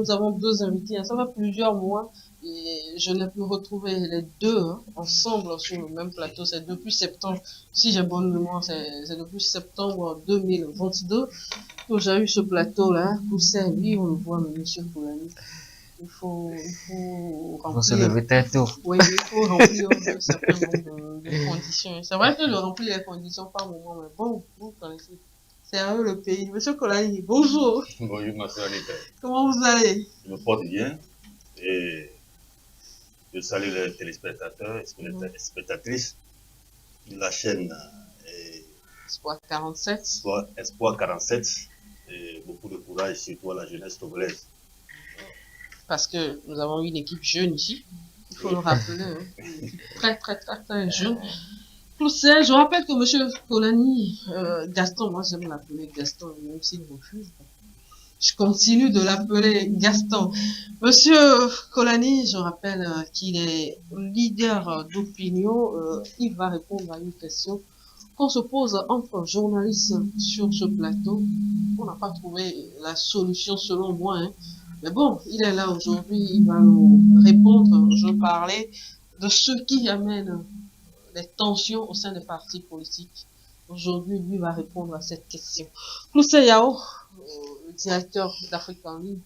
nous avons deux invités. Ça fait plusieurs mois et je n'ai pu retrouver les deux ensemble sur le même plateau. C'est depuis septembre, si j'ai bonne mémoire, c'est depuis septembre 2022 que j'ai eu ce plateau-là pour servir. On le voit, monsieur Koulani. Il faut Faut se remplir. lever très tôt. Oui, il faut remplir un certain nombre de conditions. C'est vrai que le remplir les conditions par moment, mais bon, vous connaissez. C'est à eux le pays. Monsieur Kolani, bonjour. Bonjour, ma soeur Anita. Comment vous allez? Je me porte bien et je salue les téléspectateurs et spectatrices de la chaîne Espoir 47. Espoir 47 et beaucoup de courage, surtout à la jeunesse togolaise. Parce que nous avons une équipe jeune ici. Il faut le rappeler. Hein. Très jeune. Tout ça, je rappelle que monsieur Kolani, Gaston, moi j'aime l'appeler Gaston, même s'il refuse. Je continue de l'appeler Gaston. Monsieur Kolani, je rappelle qu'il est leader d'opinion. Il va répondre à une question qu'on se pose entre journalistes sur ce plateau. On n'a pas trouvé la solution selon moi. Hein. Mais bon, il est là aujourd'hui, il va nous répondre. Je parlais de ce qui amène les tensions au sein des partis politiques. Aujourd'hui, lui va répondre à cette question. Cloussé Yao, le directeur d'Afrique en ligne,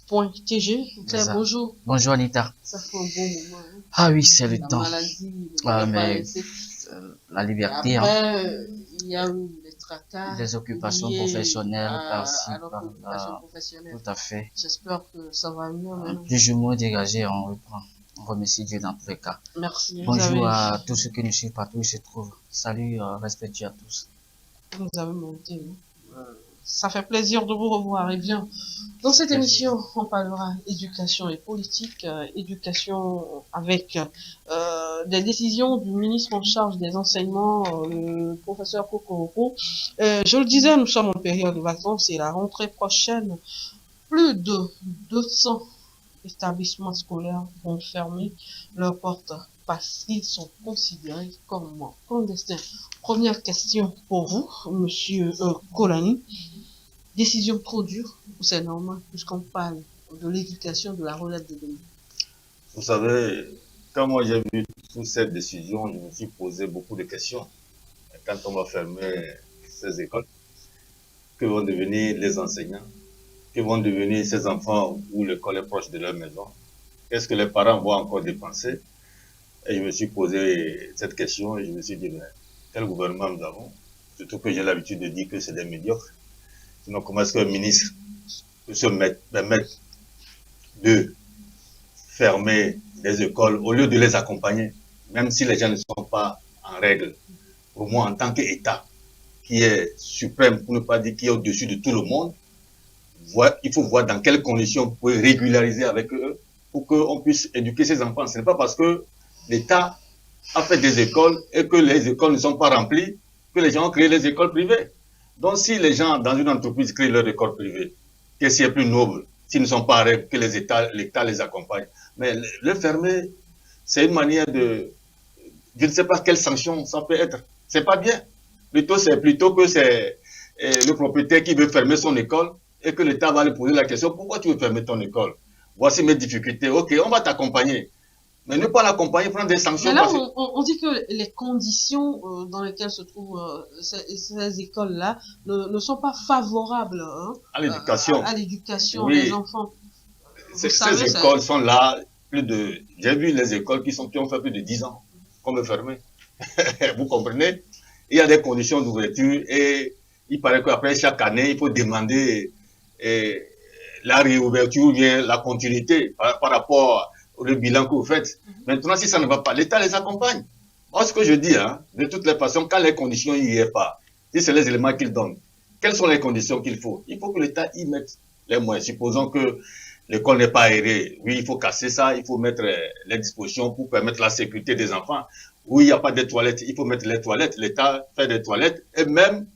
.tg. Bonjour. Bonjour Anita. Ça fait un bon moment. Hein. Ah oui, c'est le temps. Maladie, mais la liberté. Après, hein. Il y a eu les tracas. Des occupations professionnelles par-ci, par-là. Tout à fait. J'espère que ça va mieux maintenant. Plus ou moins dégagé, on reprend. On remercie Dieu dans tous les cas. Merci. Bonjour à tous ceux qui nous suivent partout où ils se trouvent. Salut, respect Dieu à tous. Vous avez monté. Ça fait plaisir de vous revoir. Et bien, dans cette émission, on parlera éducation et politique. Éducation avec des décisions du ministre en charge des enseignements, le professeur Kokoroko. Je le disais, nous sommes en période de vacances et la rentrée prochaine. Plus de 200 établissements scolaires vont fermer leurs portes parce qu'ils sont considérés comme clandestins. Première question pour vous, monsieur Kolani. Décision trop dure ou c'est normal puisqu'on parle de l'éducation, de la relève de demain? Vous savez, quand moi j'ai vu toute cette décision, je me suis posé beaucoup de questions. Quand on va fermer ces écoles, que vont devenir les enseignants? Que vont devenir ces enfants où l'école est proche de leur maison? Qu'est-ce que les parents vont encore dépenser? Et je me suis posé cette question et je me suis dit, mais quel gouvernement nous avons? Surtout que j'ai l'habitude de dire que c'est des médiocres. Sinon, comment est-ce qu'un ministre peut se permettre de fermer des écoles au lieu de les accompagner, même si les gens ne sont pas en règle? Pour moi, en tant qu'État, qui est suprême, pour ne pas dire qui est au-dessus de tout le monde, il faut voir dans quelles conditions on peut régulariser avec eux pour qu'on puisse éduquer ces enfants. Ce n'est pas parce que l'État a fait des écoles et que les écoles ne sont pas remplies que les gens ont créé les écoles privées. Donc si les gens dans une entreprise créent leur école privée, qu'est-ce qui est plus noble s'ils ne sont pas en règle que l'État les accompagne? Mais le fermer, c'est une manière de... Je ne sais pas quelle sanction ça peut être. C'est pas bien. C'est plutôt que c'est le propriétaire qui veut fermer son école et que l'État va lui poser la question, pourquoi tu veux fermer ton école? Voici mes difficultés. Ok, on va t'accompagner. Mais ne pas l'accompagner, prendre des sanctions. Mais là, on dit que les conditions dans lesquelles se trouvent ces écoles-là ne sont pas favorables hein, à l'éducation. À l'éducation des enfants. Ces écoles sont là, j'ai vu les écoles qui ont fait plus de 10 ans qu'on veut fermer. Vous comprenez? Il y a des conditions d'ouverture et il paraît qu'après chaque année, il faut demander la réouverture ou bien la continuité par rapport au bilan que vous faites. Maintenant, si ça ne va pas, l'État les accompagne. Moi, ce que je dis, hein, de toutes les façons, quand les conditions n'y est pas, si c'est les éléments qu'il donne, quelles sont les conditions qu'il faut? Il faut que l'État y mette les moyens. Supposons que l'école n'est pas aérée. Oui, il faut casser ça, il faut mettre les dispositions pour permettre la sécurité des enfants. Oui, il n'y a pas de toilettes, il faut mettre les toilettes. L'État fait des toilettes et même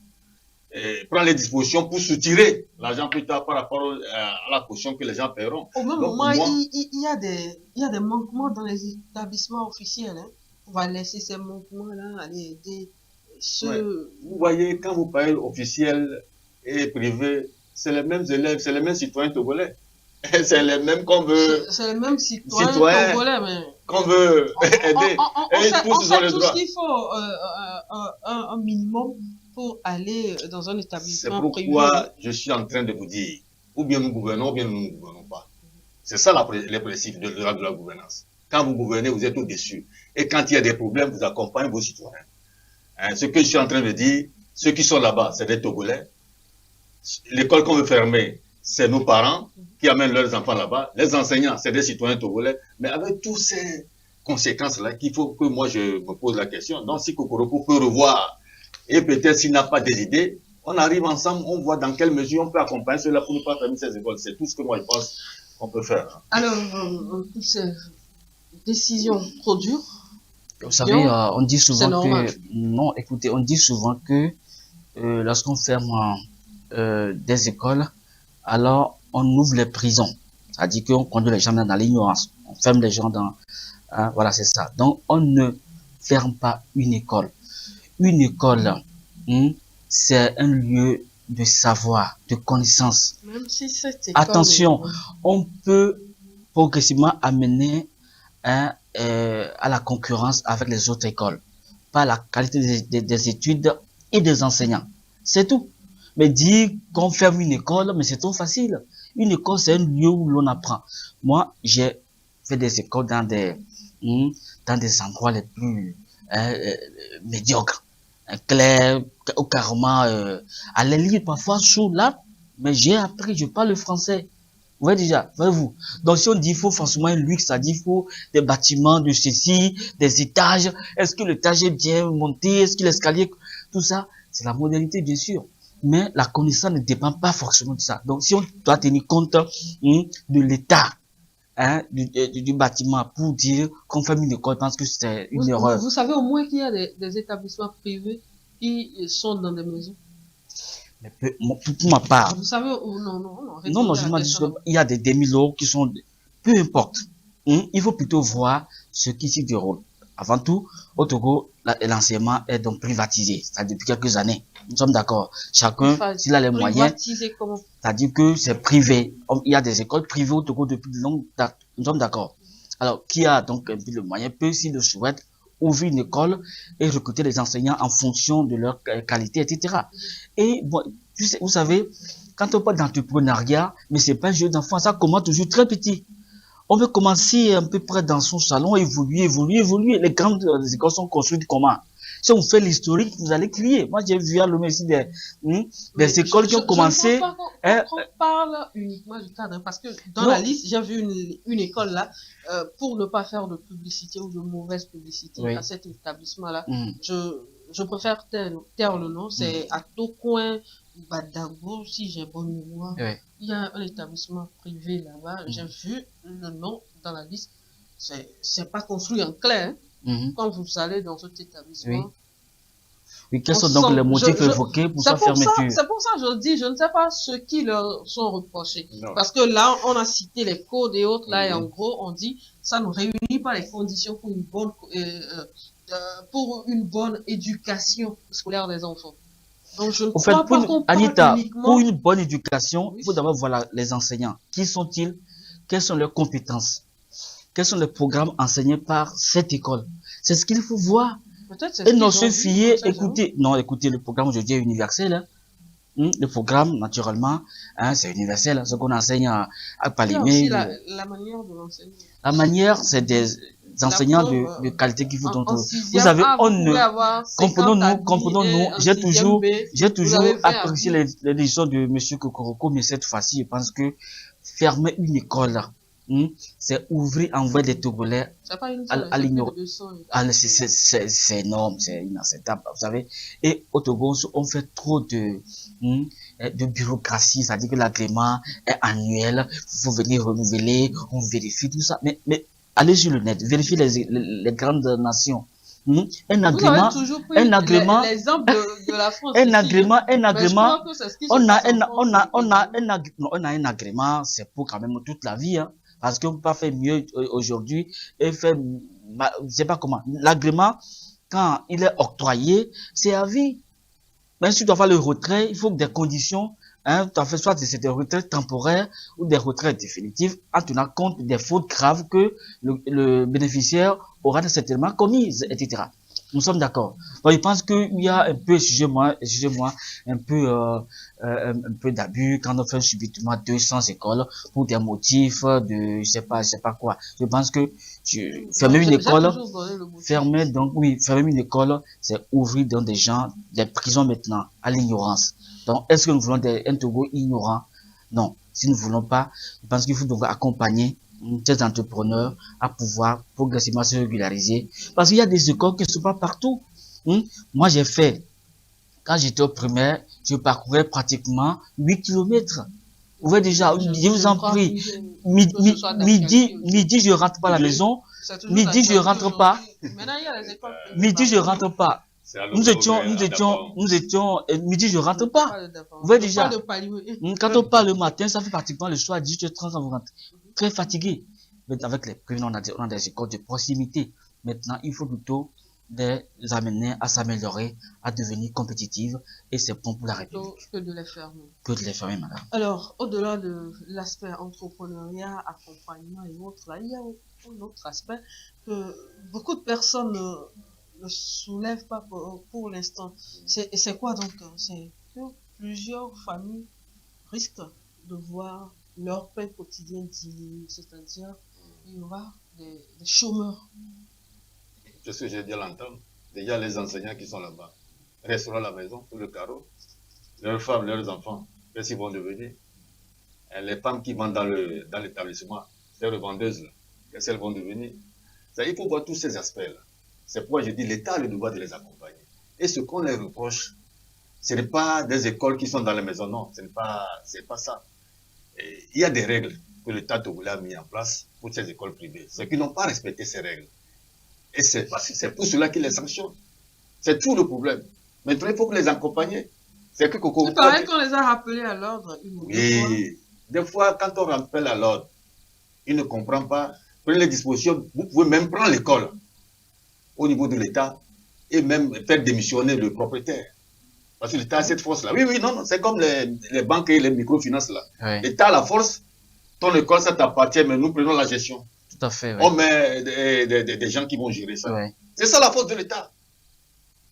prend les dispositions pour soutirer l'argent plus tard par rapport à la caution que les gens paieront. Au même moment, il y a des manquements dans les établissements officiels. Hein. On va laisser ces manquements-là aller aider ceux... Ouais. Vous voyez, quand vous parlez officiel et privé, c'est les mêmes élèves, c'est les mêmes citoyens togolais. C'est les mêmes qu'on veut, C'est le même citoyen citoyens, togolais, mais qu'on veut aider. Et on tous, ils ont fait le tout ce droit. qu'il faut, un minimum pour aller dans un C'est établissement privé. pourquoi je suis en train de vous dire, ou bien nous gouvernons, ou bien nous ne gouvernons pas. C'est ça les principes de la gouvernance. Quand vous gouvernez, vous êtes au-dessus. Et quand il y a des problèmes, vous accompagnez vos citoyens. Hein, ce que je suis en train de dire, ceux qui sont là-bas, c'est des Togolais. L'école qu'on veut fermer, c'est nos parents qui amènent leurs enfants là-bas. Les enseignants, c'est des citoyens togolais. Mais avec toutes ces conséquences-là, qu'il faut que moi je me pose la question. Donc, si Kokoroko peut revoir, et peut-être s'il n'a pas des idées, on arrive ensemble, on voit dans quelle mesure on peut accompagner cela pour ne pas fermer ces écoles. C'est tout ce que moi je pense qu'on peut faire. Alors, toutes ces décisions trop dures, Vous savez, on dit souvent normal. que... Non, écoutez, on dit souvent que lorsqu'on ferme des écoles, alors on ouvre les prisons. C'est-à-dire qu'on conduit les gens dans l'ignorance. On ferme les gens dans... Hein, voilà, c'est ça. Donc, on ne ferme pas une école. Une école, c'est un lieu de savoir, de connaissance. même si cette école Attention, on peut progressivement amener à la concurrence avec les autres écoles, par la qualité des études et des enseignants. C'est tout. Mais dire qu'on ferme une école, mais c'est trop facile. Une école, c'est un lieu où l'on apprend. Moi, j'ai fait des écoles dans des endroits les plus médiocres, clairs, ou carrément à la limite parfois sous là, mais j'ai appris, je parle le français. Vous voyez déjà, voyez-vous. Donc si on dit il faut forcément un luxe, c'est-à-dire il faut des bâtiments de ceci, des étages, est-ce que l'étage est bien monté, est-ce que l'escalier, tout ça, c'est la modernité bien sûr. Mais la connaissance ne dépend pas forcément de ça. Donc si on doit tenir compte de l'état du bâtiment pour dire qu'on ferme une école, je pense que c'est une erreur. Vous savez au moins qu'il y a des établissements privés qui sont dans des maisons. Mais pour ma part, Vous savez, non, je m'en dis il y a des demi-lots qui sont, peu importe. Il faut plutôt voir ce qui s'y déroule. Avant tout, au Togo, l'enseignement est donc privatisé. C'est-à-dire depuis quelques années. Nous sommes d'accord. Chacun, s'il a les moyens, c'est-à-dire que c'est privé. Il y a des écoles privées au Togo depuis de longues dates. Nous sommes d'accord. Alors, qui a donc un peu de moyens peut, s'il le souhaite, ouvrir une école et recruter les enseignants en fonction de leur qualité, etc. Et bon, vous savez, quand on parle d'entrepreneuriat, mais c'est pas un jeu d'enfant, ça commence toujours très petit. On veut commencer un peu près dans son salon, évoluer. Les grandes écoles sont construites comment? Si on fait l'historique, vous allez crier. Moi, j'ai vu à l'homme ici des écoles qui ont commencé. On parle uniquement du cadre, parce que dans la liste, j'ai vu une école là, pour ne pas faire de publicité ou de mauvaise publicité à cet établissement-là. Je préfère taire le nom, c'est à Tocoin, Badago, si j'ai bonne mémoire. Il y a un établissement privé là-bas, j'ai vu le nom dans la liste. C'est pas construit en clair. Quand vous allez dans cet établissement. Oui, quels sont donc les motifs évoqués pour sa fermeture? C'est pour ça que je dis, je ne sais pas ce qui leur sont reprochés. Parce que là, on a cité les codes et autres, là, et en gros, on dit, ça ne réunit pas les conditions pour une bonne éducation scolaire des enfants. Donc, je ne crois pas qu'on parle Anita, uniquement... pour une bonne éducation, il faut d'abord voir les enseignants. Qui sont-ils? Quelles sont leurs compétences? Quels sont les programmes enseignés par cette école? C'est ce qu'il faut voir. Et non se fier, écoutez, le programme aujourd'hui est universel. Le programme, naturellement, c'est universel. Ce qu'on enseigne à Palimé. La manière de l'enseigner. La manière, c'est des enseignants de qualité qu'il faut trouver. Vous savez, comprenons-nous, j'ai toujours apprécié les leçons de M. Kokoroko, mais cette fois-ci, je pense que fermer une école, c'est ouvrir envers des Togolais à l'ignorance. C'est énorme, c'est inacceptable, vous savez. Et au Togo, on fait trop de bureaucratie, c'est-à-dire que l'agrément est annuel, il faut venir renouveler, on vérifie tout ça. Mais allez sur le net, vérifiez les grandes nations. Un agrément, l'exemple de la France. un agrément, on a un agrément, c'est pour quand même toute la vie, parce qu'on peut pas faire mieux aujourd'hui et faire, je sais pas comment. L'agrément, quand il est octroyé, c'est à vie. Même si tu dois faire le retrait, il faut que des conditions tu as fait soit c'est des retraites temporaires ou des retraites définitives en tenant compte des fautes graves que le bénéficiaire aura certainement commises, etc. Nous sommes d'accord. Donc, je pense qu'il y a un peu, excusez-moi, un peu d'abus quand on fait subitement 200 écoles pour des motifs de, je sais pas quoi. Je pense que fermer une école, fermer une école, c'est ouvrir dans des gens, des prisons maintenant, à l'ignorance. Donc, est-ce que nous voulons un Togo ignorant? Non. Si nous ne voulons pas, je pense qu'il faut donc accompagner ces entrepreneurs à pouvoir progressivement se régulariser. Parce qu'il y a des écoles qui ne sont pas partout. Moi, j'ai fait, quand j'étais au primaire, je parcourais pratiquement 8 kilomètres. Vous voyez déjà, je vous en prie, midi, je rentre pas à la maison. Midi, je rentre pas. Midi, je rentre pas. Nous étions, midi, je rentre pas. Vous voyez déjà, quand on parle le matin, ça fait pratiquement le soir, 18h30, on rentre. Très fatigué. Mais avec les prix, on a des écoles de proximité. Maintenant, il faut plutôt les amener à s'améliorer, à devenir compétitives, et c'est bon pour la République. Que de les fermer. Que de les fermer, madame. Alors, au-delà de l'aspect entrepreneuriat, accompagnement et autres, là, il y a un autre aspect que beaucoup de personnes ne soulèvent pas pour l'instant. C'est quoi donc? C'est que plusieurs familles risquent de voir leur pain quotidien diminuer, c'est-à-dire il y aura des chômeurs. C'est ce que j'ai dit à l'entendre. Déjà, les enseignants qui sont là-bas resteront à la maison sur le carreau. Leurs femmes, leurs enfants, qu'est-ce qu'ils vont devenir? Et les femmes qui vendent dans l'établissement, les revendeuses, qu'est-ce qu'elles vont devenir? Il faut voir tous ces aspects-là. C'est pourquoi je dis l'État a le devoir de les accompagner. Et ce qu'on les reproche, ce n'est pas des écoles qui sont dans les maisons, non, ce n'est pas ça. Et il y a des règles que l'État togolais a mis en place pour ces écoles privées. Ceux qui n'ont pas respecté ces règles. Et c'est pour cela qu'ils les sanctionnent. C'est tout le problème. Maintenant, il faut que les accompagner. C'est pareil qu'on les a rappelés à l'ordre. Oui. Des fois, quand on rappelle à l'ordre, ils ne comprennent pas. Prenez les dispositions. Vous pouvez même prendre l'école au niveau de l'État et même faire démissionner le propriétaire. Parce que l'État a cette force-là. Oui, non, c'est comme les banques et les microfinances là. Oui. L'État a la force. Ton école, ça t'appartient, mais nous prenons la gestion. Tout à fait. Oui. On met des gens qui vont gérer ça. Oui. C'est ça la force de l'État.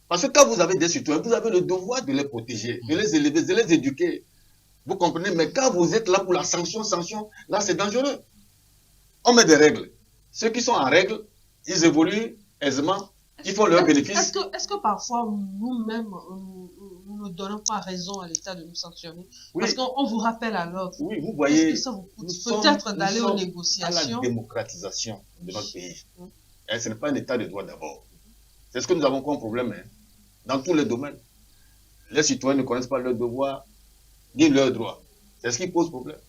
Parce que quand vous avez des citoyens, vous avez le devoir de les protéger, de les élever, de les éduquer. Vous comprenez? Mais quand vous êtes là pour la sanction, là c'est dangereux. On met des règles. Ceux qui sont en règle, ils évoluent aisément, ils font leur bénéfice. Est-ce que parfois nous-mêmes, nous ne donnons pas raison à l'État de nous sanctionner? Oui. Parce qu'on vous rappelle à l'ordre. Oui, vous voyez, est-ce que ça vous coûte peut-être d'aller aux négociations? À la démocratisation de notre pays. Et ce n'est pas un État de droit d'abord. C'est ce que nous avons comme problème, hein, dans tous les domaines. Les citoyens ne connaissent pas leurs devoirs ni leurs droits. C'est ce qui pose problème.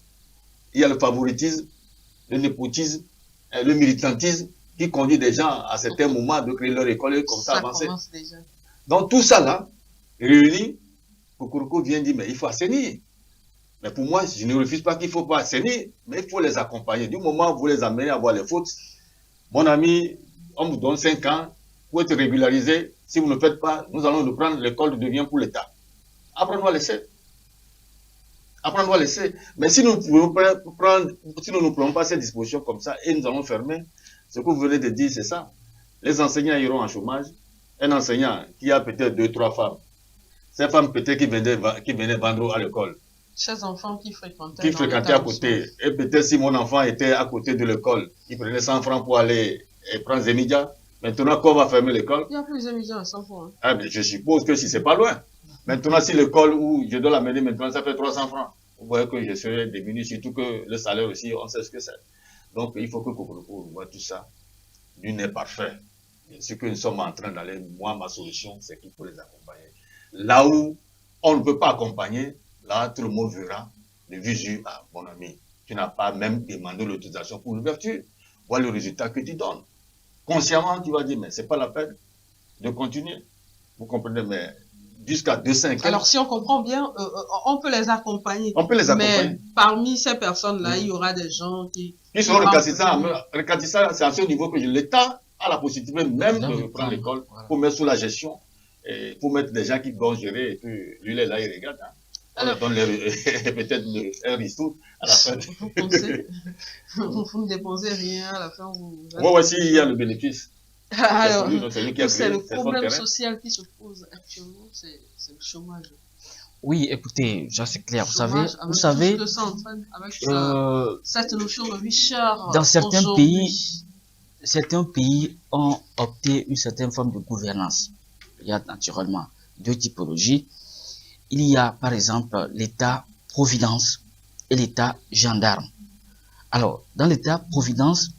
Il y a le favoritisme, le népotisme, le militantisme qui conduit des gens à certains moments de créer leur école et comme ça avancer. Donc tout ça là, réuni, Kokoroko vient dire, mais il faut assainir. Mais pour moi, je ne refuse pas qu'il ne faut pas assainir, mais il faut les accompagner. Du moment où vous les amenez à voir les fautes, mon ami, on vous donne 5 ans pour être régularisé. Si vous ne faites pas, nous allons nous prendre, l'école devient pour l'État. Après, on doit laisser. Après, on doit laisser. Mais si nous ne prenons pas ces dispositions comme ça et nous allons fermer, ce que vous venez de dire, c'est ça. Les enseignants iront en chômage. Un enseignant qui a peut-être 2-3 femmes, ces femmes peut-être qui venaient vendre à l'école. Ces enfants qui fréquentaient à côté. Et peut-être si mon enfant était à côté de l'école, il prenait 100 francs pour aller prendre des médias. Maintenant, quand on va fermer l'école. Il n'y a plus de médias à 100 francs. Ah, mais je suppose que si c'est pas loin. Maintenant, si l'école où je dois l'amener maintenant, ça fait 300 francs. Vous voyez que je serai diminué, surtout que le salaire aussi, on sait ce que c'est. Donc, il faut que Kokoroko voit tout ça. Lui n'est parfait. Et ce que nous sommes en train d'aller, moi, ma solution, c'est qu'il faut les accompagner. Là où on ne peut pas accompagner, là, tout le monde verra le visu. Ah, mon ami, tu n'as pas même demandé l'autorisation pour l'ouverture. Voilà le résultat que tu donnes. Consciemment, tu vas dire, mais ce n'est pas la peine de continuer. Vous comprenez, mais jusqu'à 200. Alors, si on comprend bien, on peut les accompagner. On peut les accompagner. Mais parmi ces personnes-là, il y aura des gens qui seront récatissants. C'est à ce niveau que l'État a la possibilité même de reprendre l'école pour mettre sous la gestion, et pour mettre des gens qui vont gérer, et puis lui, il est là, il regarde. Hein. Alors, on donne peut-être un ristou à la fin. vous pensez, vous ne dépensez rien à la fin. Moi aussi, il y a le bénéfice. Alors, C'est lui qui a c'est créé, le c'est son problème terrain. social qui se pose actuellement, c'est le chômage. Oui, écoutez, ça c'est clair. Chômage, Vous avec tout savez, ce que ça entraîne, avec cette notion de vie chère dans certains aujourd'hui. certains pays ont opté une certaine forme de gouvernance. Il y a naturellement deux typologies. Il y a par exemple l'État-providence et l'État-gendarme. Alors, dans l'État-providence,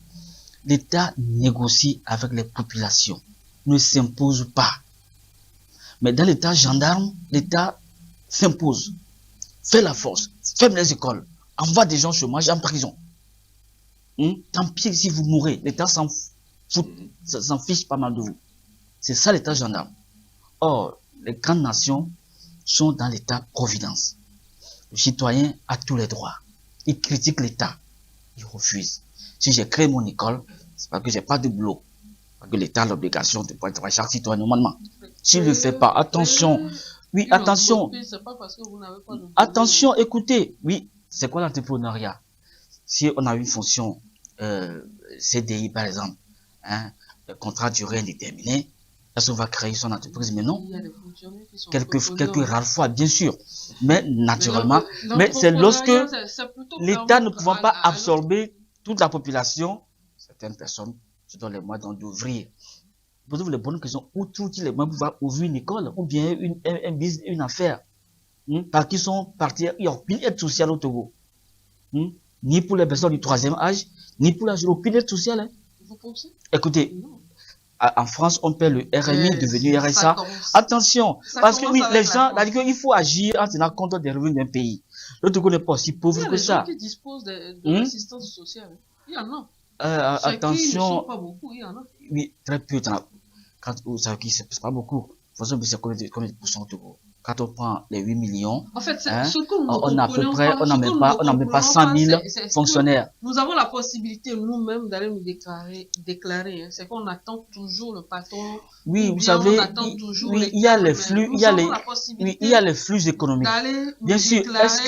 l'État négocie avec les populations, ne s'impose pas. Mais dans l'État gendarme, l'État s'impose, fait la force, ferme les écoles, envoie des gens au chômage en prison. Tant pis si vous mourrez, l'État s'en fiche pas mal de vous. C'est ça l'État gendarme. Or, les grandes nations sont dans l'État-providence. Le citoyen a tous les droits. Il critique l'État. Il refuse. Si j'ai créé mon école, c'est parce que j'ai pas de boulot. Parce que l'État a l'obligation de prendre chaque citoyen normalement. S'il ne le fait pas, attention. Oui, attention. Attention, écoutez. Oui, c'est quoi l'entrepreneuriat? Si on a une fonction CDI par exemple, contrat durée indéterminée, est-ce qu'on va créer son entreprise? Mais non. Quelques rares fois, bien sûr. Mais naturellement, mais c'est lorsque l'État ne pouvant pas absorber toute la population, certaines personnes se donnent les moyens d'ouvrir. Posez-vous les bonnes questions. Où trouvent-ils les moyens pour pouvoir ouvrir une école ou bien une affaire? Parce qu'ils sont partis, il n'y a aucune aide sociale au Togo. Ni pour les personnes du troisième âge, ni pour l'âge, aucune aide sociale. Vous pensez? Écoutez, en France, on paie le RMI devenu RSA. Attention, parce que oui, les gens, il faut agir en tenant compte des revenus d'un pays. Le Togo n'est pas aussi pauvre que ça. Il y a des gens qui disposent de l'assistance sociale. Il y en a. Attention. Pas beaucoup, il y en a. Oui, très peu. Quand vous savez que c'est pas beaucoup. De toute façon, c'est combien de pourcents au Togo? Quand on prend les 8 millions, en fait, ce que nous on a à peu près, on n'en met pas 100 000 fonctionnaires. Nous avons la possibilité nous-mêmes d'aller nous déclarer. C'est qu'on attend toujours le patron. Oui, vous savez, il y a les flux, il y a les flux économiques. Bien sûr, est-ce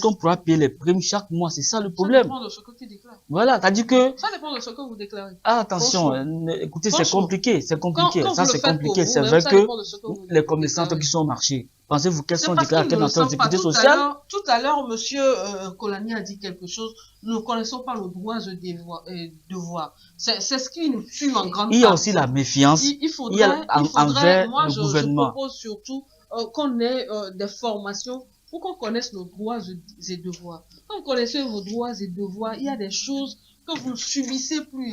qu'on pourra payer les primes chaque mois? C'est ça le problème. Ça dépend de ce que tu déclares. Voilà, c'est-à-dire que. Ça dépend de ce que vous déclarez. Ah, attention, écoutez, c'est compliqué. Ça, c'est compliqué. C'est vrai que les commerçantes qui sont au marché, pensez-vous qu'elles sont déclarées dans notre sécurité sociale? Tout à l'heure, monsieur Kolani a dit quelque chose. Nous ne connaissons pas nos droits et devoirs. C'est ce qui nous tue en grande partie. Il y a aussi la méfiance. Il faudrait, moi, je propose surtout qu'on ait des formations pour qu'on connaisse nos droits et devoirs. Quand vous connaissez vos droits et devoirs, il y a des choses que vous ne subissez plus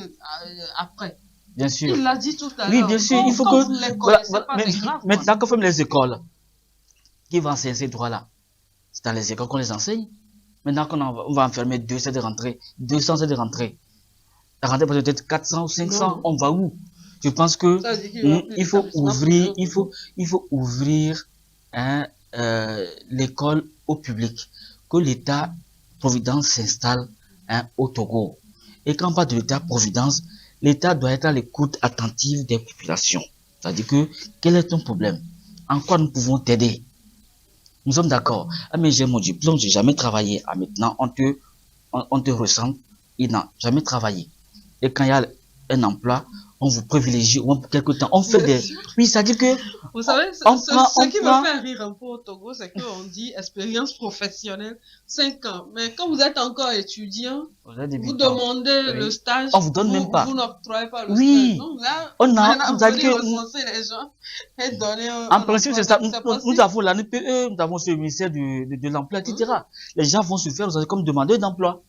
après. Bien sûr. Il l'a dit tout à l'heure. Oui, bien sûr. Il faut que. Vous les connaissez pas, c'est grave. Maintenant qu'on ferme les écoles, qui va enseigner ces droits-là? C'est dans les écoles qu'on les enseigne. Maintenant qu'on va enfermer 200 de rentrée, 200 de rentrée. La rentrée peut-être 400 ou 500, non. On va où? Je pense que il faut ouvrir l'école au public, que l'État-providence s'installe au Togo. Et quand on parle de l'État-providence, l'État doit être à l'écoute attentive des populations. C'est-à-dire que, quel est ton problème? En quoi nous pouvons t'aider? Nous sommes d'accord. Ah, mais j'ai mon diplôme, j'ai jamais travaillé. Ah, maintenant, on te ressent. Il n'a jamais travaillé. Et quand il y a un emploi, on vous privilégie au moins pour quelque temps. On fait des. Oui, c'est-à-dire que. Vous savez, ce qui me fait rire un peu au Togo, c'est qu'on dit expérience professionnelle 5 ans. Mais quand vous êtes encore étudiant, vous demandez le stage. On vous donne même pas. Vous n'octroyez pas le stage. Donc là, on recenser les gens et donner en principe, c'est ça. Nous avons la NPE, nous avons ce ministère de l'emploi, etc. Les gens vont se faire comme demandeurs d'emploi.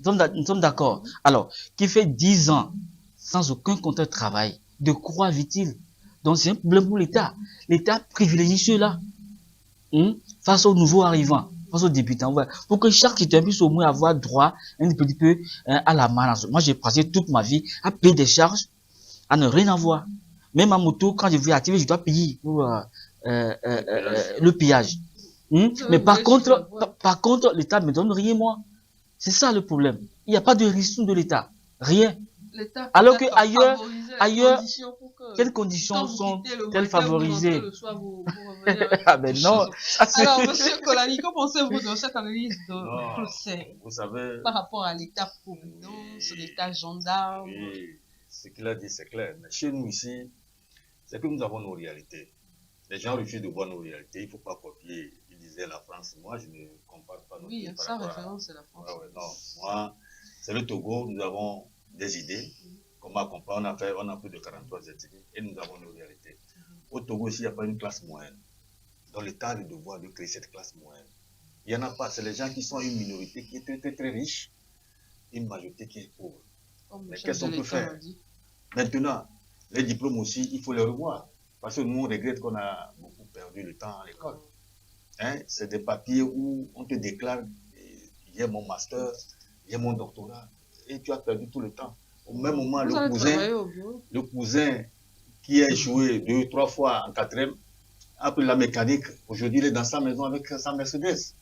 Nous sommes d'accord. Alors, qui fait 10 ans sans aucun contrat de travail, de quoi vit-il? Donc c'est un problème pour l'État. L'État privilégie ceux-là face aux nouveaux arrivants, face aux débutants. Ouais. Pour que chaque citoyen puisse au moins avoir droit un petit peu à la main. Moi, j'ai passé toute ma vie à payer des charges, à ne rien avoir. Même à moto, quand je vais activer, je dois payer pour le pillage. Mais par contre, l'État ne me donne rien, moi. C'est ça le problème. Il n'y a pas de risque de l'État. Rien. l'État Alors que peut-être ailleurs, favoriser les ailleurs, conditions pour que quelles quand conditions vous sont-elles quittez le matin, vous rentrez favorisées? le soir, vous revenez avec Ah quelque ben non, chose. ça c'est... Alors, Monsieur Kolani, que pensez-vous de cette analyse de Non, Clousset vous savez, par rapport à l'État-providence, oui, l'État gendarme? oui, ce qu'il a dit, c'est clair. Mais chez nous ici, c'est que nous avons nos réalités. Les gens refusent de voir nos réalités. Il ne faut pas copier. Il disait la France. Moi, je ne compare pas nos Oui, pays par sa rapport à... référence, c'est la France. Ouais, ouais, non, moi, c'est le Togo. Nous avons des idées. Comment comprendre? On a plus de 43 ethnies et nous avons nos réalités. Au Togo, ici, il n'y a pas une classe moyenne. Donc, l'État a le devoir de créer cette classe moyenne. Il n'y en a pas. C'est les gens qui sont une minorité qui est très, très, très riche, une majorité qui est pauvre. Comme le Mais chef qu'est-ce de qu'on peut l'État l'a faire? dit. Maintenant, les diplômes aussi, il faut les revoir. Parce que nous, on regrette qu'on a beaucoup perdu le temps à l'école. Hein? C'est des papiers où on te déclare, j'ai mon master, j'ai mon doctorat, et tu as perdu tout le temps. Au même moment, Vous allez travailler au bureau. le cousin qui a échoué 2 ou 3 fois en quatrième, a pris la mécanique. Aujourd'hui, il est dans sa maison avec sa Mercedes.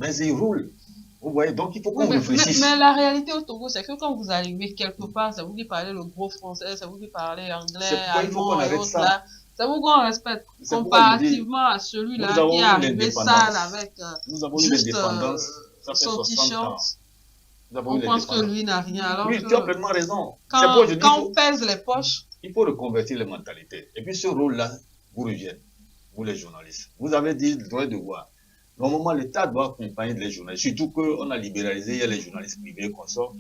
Mais il roule. Vous voyez, donc il faut Oui, qu'on réfléchisse. mais la réalité au Togo, c'est que quand vous arrivez quelque part, c'est vous qui parlez le gros français, c'est vous qui parlez anglais, C'est pourquoi il faut qu'on allemand et arrête autres ça. là. C'est vous qu'on respecte C'est pourquoi je dis, comparativement à nous celui-là avons qui est eu arrivé sale l'indépendance. avec Nous avons eu juste l'indépendance, ça fait son 60 ans. t-shirt. Nous avons On eu pense que l'indépendance. lui n'a rien. Alors Oui, que tu as pleinement raison. C'est pourquoi je dis quand on pèse les poches, il faut reconvertir les mentalités. Et puis ce rôle-là vous revient, vous les journalistes. Vous avez dit le droit de voir. Normalement, l'État doit accompagner les journalistes. Surtout qu'on a libéralisé, il y a les journalistes privés qu'on sort.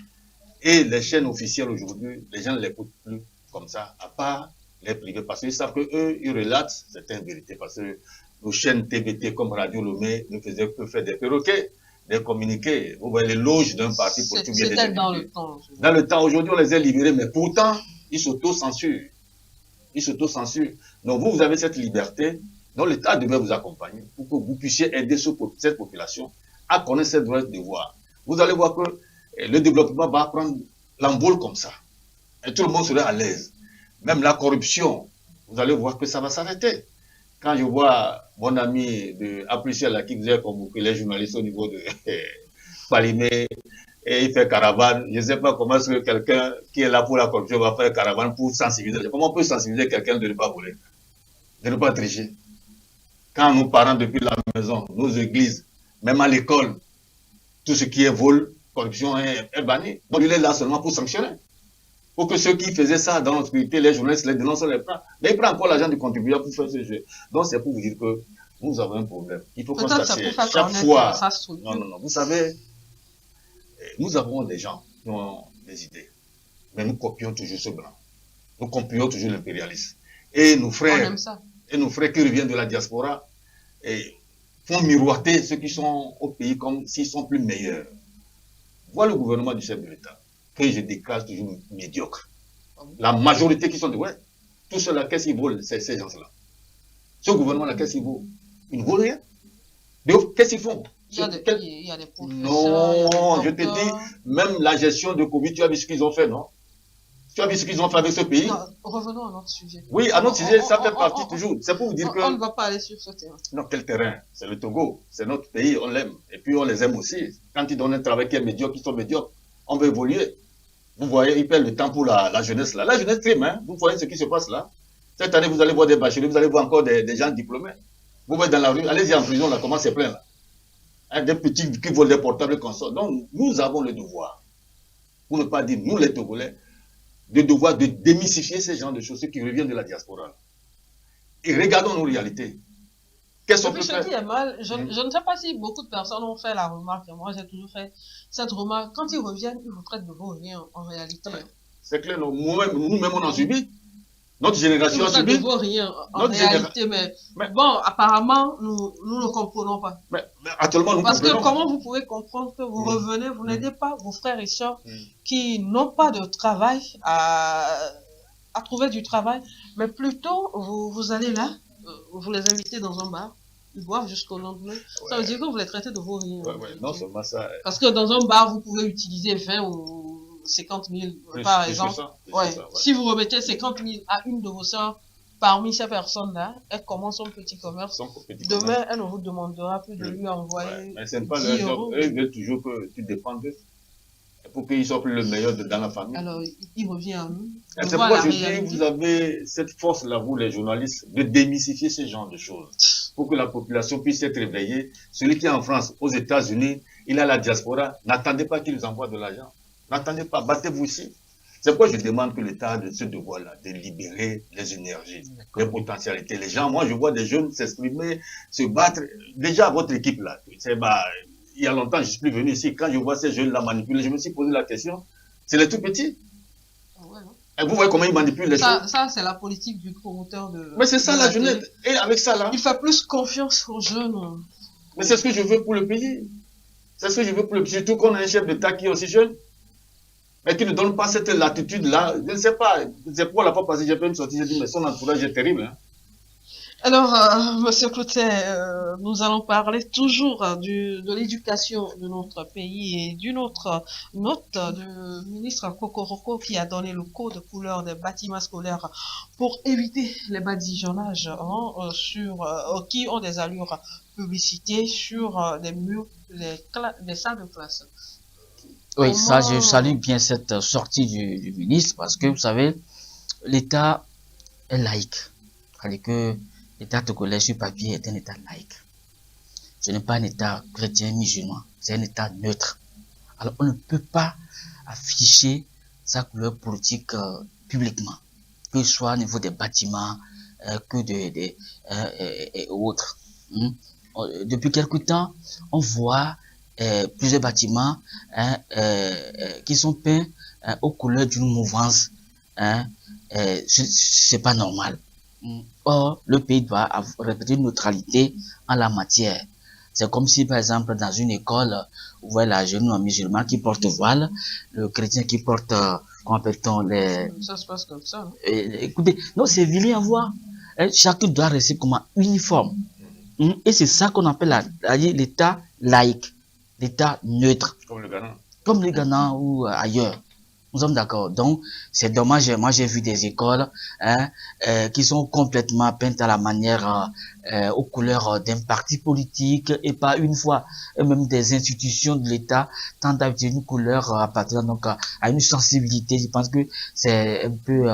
Et les chaînes officielles aujourd'hui, les gens ne l'écoutent plus comme ça, à part les privés. Parce qu'ils savent qu'eux, ils relatent certaines vérités. Parce que nos chaînes TBT comme Radio Lomé ne faisaient que faire des perroquets, des communiqués. Vous voyez les loges d'un parti politique bien c'était dans déterminé. le temps. Dans le temps, aujourd'hui, on les a libérés, mais pourtant, ils s'auto-censurent. Ils s'auto-censurent. Donc vous avez cette liberté. Donc l'État devait vous accompagner pour que vous puissiez aider cette population à connaître ses droits et devoirs. Vous allez voir que le développement va prendre l'envol comme ça. Et tout le monde serait à l'aise. Même la corruption, vous allez voir que ça va s'arrêter. Quand je vois mon ami de Apriciel qui faisait convoquer les journalistes au niveau de Palimé, et il fait caravane. Je ne sais pas comment est-ce que quelqu'un qui est là pour la corruption va faire caravane pour sensibiliser. Comment on peut sensibiliser quelqu'un de ne pas voler, de ne pas tricher? Quand nous parlons depuis la maison, nos églises, même à l'école, tout ce qui est vol, corruption est banni. Donc il est là seulement pour sanctionner. Pour que ceux qui faisaient ça dans l'obscurité, les journalistes, les dénoncent, les prennent. Mais ils prennent encore l'argent du contribuable pour faire ce jeu. Donc c'est pour vous dire que nous avons un problème. Il faut qu'on s'assied chaque fois. Non, non, non. Vous savez, nous avons des gens qui ont des idées. Mais nous copions toujours ce blanc. Nous copions toujours l'impérialisme. Et nos frères, qui reviennent de la diaspora font miroiter ceux qui sont au pays comme s'ils sont plus meilleurs. Voilà le gouvernement du chef de l'État, que je déclare toujours médiocre. La majorité qui sont de tout cela, qu'est-ce qu'ils vaut, ces gens-là? Ce gouvernement-là, qu'est-ce qu'il vaut? Ils ne vaut rien. Qu'est-ce qu'ils font? Il y a des professeurs. Non, je te dis, même la gestion de Covid, tu as vu ce qu'ils ont fait, non? Tu as vu ce qu'ils ont fait avec ce pays? Non, revenons à notre sujet. Oui, à notre sujet, ça fait partie toujours. C'est pour vous dire que... On ne va pas aller sur ce terrain. Non, quel terrain? C'est le Togo. C'est notre pays, on l'aime. Et puis on les aime aussi. Quand ils donnent un travail qui est médiocre, ils sont médiocres, on veut évoluer. Vous voyez, ils perdent le temps pour la jeunesse là. La jeunesse trime, hein. Vous voyez ce qui se passe là. Cette année, vous allez voir des bacheliers, vous allez voir encore des gens diplômés. Vous voyez dans la rue, allez-y en prison, là, comment c'est plein là. Hein, des petits qui volent des portables comme ça. Donc, nous avons le devoir, pour ne pas dire nous les Togolais, le devoir de démystifier ces genres de choses, ceux qui reviennent de la diaspora. Et regardons nos réalités. Qu'est-ce qu'on peut faire? Ce qui est mal, je ne sais pas si beaucoup de personnes ont fait la remarque, et moi j'ai toujours fait cette remarque, quand ils reviennent, ils vous traitent de vauriens en réalité. C'est clair, nous-mêmes on en subit. Notre génération a subi. Ils vous traitent de vauriens en réalité, mais bon, apparemment, nous ne comprenons pas. Mais actuellement, nous Parce comprenons. que comment vous pouvez comprendre que vous revenez, vous n'aidez pas vos frères et sœurs qui n'ont pas de travail à trouver du travail, mais plutôt vous allez là, vous les invitez dans un bar, ils boivent jusqu'au lendemain. Ça veut dire que vous les traitez de vauriens. Non seulement ça. Parce que dans un bar, vous pouvez utiliser 20 ou 50 000, par exemple. Si vous remettez 50 000 à une de vos sœurs, parmi ces personnes-là, elle commence son petit commerce. Demain, elle ne vous demandera plus de lui envoyer. Mais ce n'est pas leur job. Eux veulent toujours que tu dépendes d'eux. pour qu'ils soient plus le meilleur dans la famille. Alors, il revient à nous. C'est pourquoi je dis, vous avez cette force-là, vous les journalistes, de démystifier ce genre de choses. Pour que la population puisse être réveillée. Celui qui est en France, aux États-Unis, il a la diaspora, n'attendez pas qu'il vous envoie de l'argent. N'attendez pas, battez-vous ici. C'est pourquoi je demande que l'État de ce devoir-là, de libérer les énergies, les potentialités. Les gens, moi je vois des jeunes s'exprimer, se battre. Déjà votre équipe là, il y a longtemps je suis plus venu ici, quand je vois ces jeunes là manipuler, je me suis posé la question, c'est les tout petits. Ouais, et vous voyez comment ils manipulent les choses. Ça c'est la politique du promoteur de... Mais c'est ça la jeunesse. Et avec ça là... Il fait plus confiance aux jeunes. Mais c'est ce que je veux pour le pays. C'est ce que je veux pour le pays. Surtout qu'on a un chef d'État qui est aussi jeune. Mais qui ne donne pas cette latitude-là. Je ne sais pas. C'est pourquoi la fois passée, j'ai pu me sortir, j'ai dit, mais son entourage est terrible. Hein. Alors, Monsieur Clotet, nous allons parler toujours de l'éducation de notre pays et d'une autre note du ministre Kokoroko qui a donné le code couleur des bâtiments scolaires pour éviter les badigeonnages qui ont des allures publicité sur des murs des salles de classe. Oui, ça, je salue bien cette sortie du ministre parce que, vous savez, l'État est laïque. C'est-à-dire que l'État togolais sur papier est un État laïque. Ce n'est pas un État chrétien musulman, c'est un État neutre. Alors, on ne peut pas afficher sa couleur politique publiquement, que ce soit au niveau des bâtiments, que et autres. Depuis quelque temps, on voit plusieurs bâtiments qui sont peints aux couleurs d'une mouvance. C'est pas normal. Or, le pays doit répéter une neutralité en la matière. C'est comme si, par exemple, dans une école, vous voyez la jeune musulmane qui porte voile, le chrétien qui porte, comment appelle-t-on, les... Ça se passe comme ça. Hein? Écoutez, non, c'est vilain à voir. Chacun doit rester comme uniforme. Et c'est ça qu'on appelle l'État laïque, l'État neutre. Comme le Ghana. Comme le Ghana ou ailleurs. Nous sommes d'accord. Donc, c'est dommage. Moi, j'ai vu des écoles qui sont complètement peintes à la manière, aux couleurs d'un parti politique et pas une fois. Et même des institutions de l'État tentent à utiliser une couleur à partir donc à une sensibilité. Je pense que c'est un peu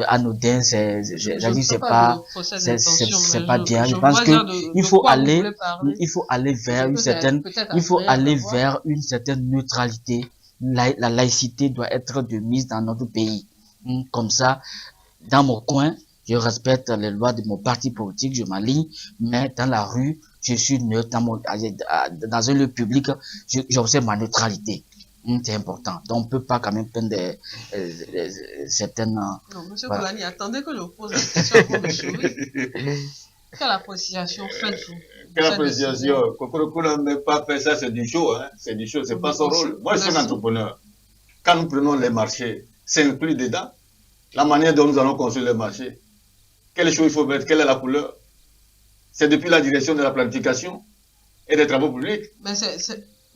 anodin. C'est pas bien. Je pense que il faut aller vers une certaine neutralité. La laïcité doit être de mise dans notre pays. Comme ça, dans mon coin, je respecte les lois de mon parti politique, je m'aligne, mais dans la rue, je suis neutre. Dans un lieu public, j'observe ma neutralité. C'est important. Donc, on ne peut pas quand même prendre certaines... Non, monsieur Kolani, attendez que je pose la question pour me sourire. Quelle appréciation faites-vous? Quelle appréciation? Kokoroko n'a même pas fait ça, c'est du show, hein. C'est du show, c'est pas son rôle. Moi, je suis un entrepreneur. Quand nous prenons les marchés, c'est inclus dedans. La manière dont nous allons construire les marchés. Quel show il faut mettre? Quelle est la couleur? C'est depuis la direction de la planification et des travaux publics. Mais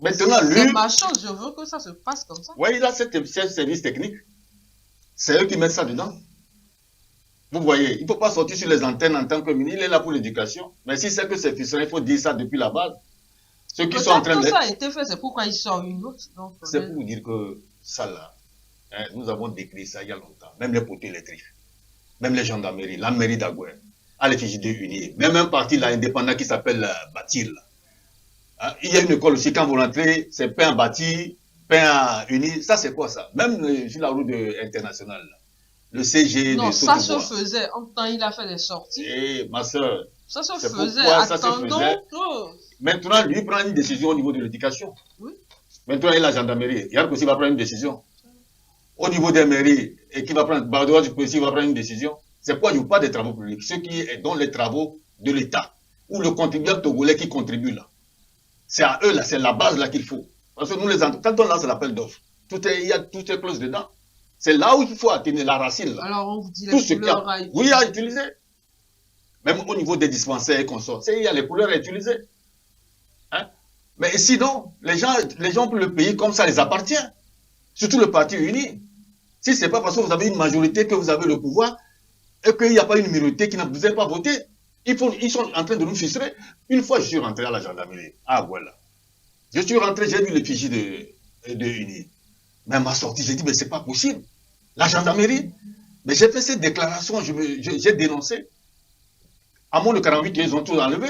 maintenant, lui... c'est ma chose, je veux que ça se passe comme ça. Oui, il a cette service technique. C'est eux qui mettent ça dedans. Vous voyez, il ne faut pas sortir sur les antennes en tant que ministre, il est là pour l'éducation. Mais si c'est que c'est frustrant, il faut dire ça depuis la base. Ceux qui sont en train de... ça a été fait, c'est pourquoi ils sortent une autre. C'est pour vous dire que ça là, nous avons décrit ça il y a longtemps. Même les poteaux électriques, même les gendarmeries, la mairie d'Agoué, à l'effigie de Unis, même un parti là, indépendant qui s'appelle Bâtir. Il y a une école aussi, quand vous rentrez, c'est pain à Bâtir, pain à Unis. Ça c'est quoi ça? Même sur la route internationale là. Le CG non, de ça se faisait. En temps, il a fait des sorties. Et ma soeur, ça se faisait. Attendons que... Maintenant, lui prend une décision au niveau de l'éducation. Oui. Maintenant, il y a la gendarmerie. Il y a aussi va prendre une décision. Au niveau des mairies, et qui va prendre, Bardois du policier va prendre une décision. C'est pourquoi il n'y a pas de travaux publics. Ce qui est dans les travaux de l'État, ou le contribuable togolais qui contribue là. C'est à eux là, c'est la base là qu'il faut. Parce que nous les quand on lance l'appel d'offres, il y a tout est close dedans. C'est là où il faut atteindre la racine. Là. Alors, on vous dit les couleurs à utiliser. Oui, à utiliser. Même au niveau des dispensaires et consorts, il y a les couleurs à utiliser. Hein? Mais sinon, les gens pour le pays comme ça les appartient. Surtout le parti uni. Si ce n'est pas parce que vous avez une majorité que vous avez le pouvoir et qu'il n'y a pas une minorité qui ne vous a pas voté, ils sont en train de nous frustrer. Une fois, je suis rentré à la gendarmerie. Ah, voilà. Je suis rentré, j'ai vu l'effigie de UNI. Mais à ma sortie, j'ai dit, mais c'est pas possible. La gendarmerie, mais j'ai fait cette déclaration, j'ai dénoncé. À moins de 48, ils ont tout enlevé.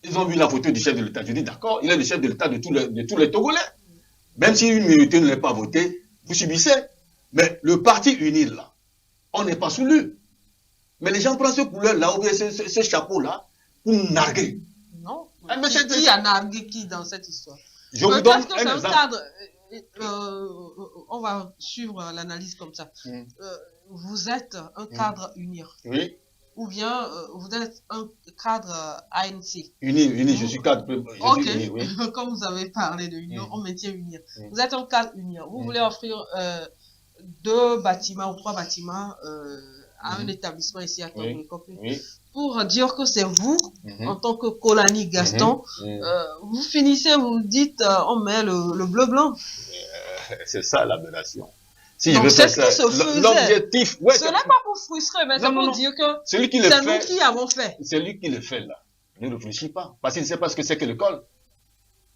Ils ont vu la photo du chef de l'État. Je dis, d'accord, il est le chef de l'État de tous les Togolais. Même si une minorité ne l'a pas voté, vous subissez. Mais le parti uni, là, on n'est pas sous lui. Mais les gens prennent ce couleur-là, ou bien ce chapeau-là, pour narguer. Non. Ah, mais Qui a nargué qui dans cette histoire? Je vous donne Peut-être que c'est un un exemple. cadre. On va suivre l'analyse comme ça. Vous êtes un cadre UNIR. Oui, Ou bien vous êtes un cadre ANC. uni, je suis cadre. Ok, uni, oui. comme vous avez parlé de UNIR, on maintient UNIR. Mm. Vous êtes un cadre UNIR. Vous Mm. voulez offrir 2 bâtiments ou 3 bâtiments à un Mm. établissement ici à Oui. Tongolé. Oui. Pour dire que c'est vous, Mhm. en tant que Kolani Gaston, Mhm. vous finissez, vous dites, on met le bleu-blanc. C'est ça l'aberration. Si Donc, je veux c'est faire ce qui se ça, faisait. l'objectif, ouais, Ce n'est pas pour frustrer, mais c'est Non, pour non. dire que celui qui le c'est nous fait, qui avons fait. c'est lui qui le fait là. Ne réfléchis pas. Parce qu'il ne sait pas ce que c'est que l'école.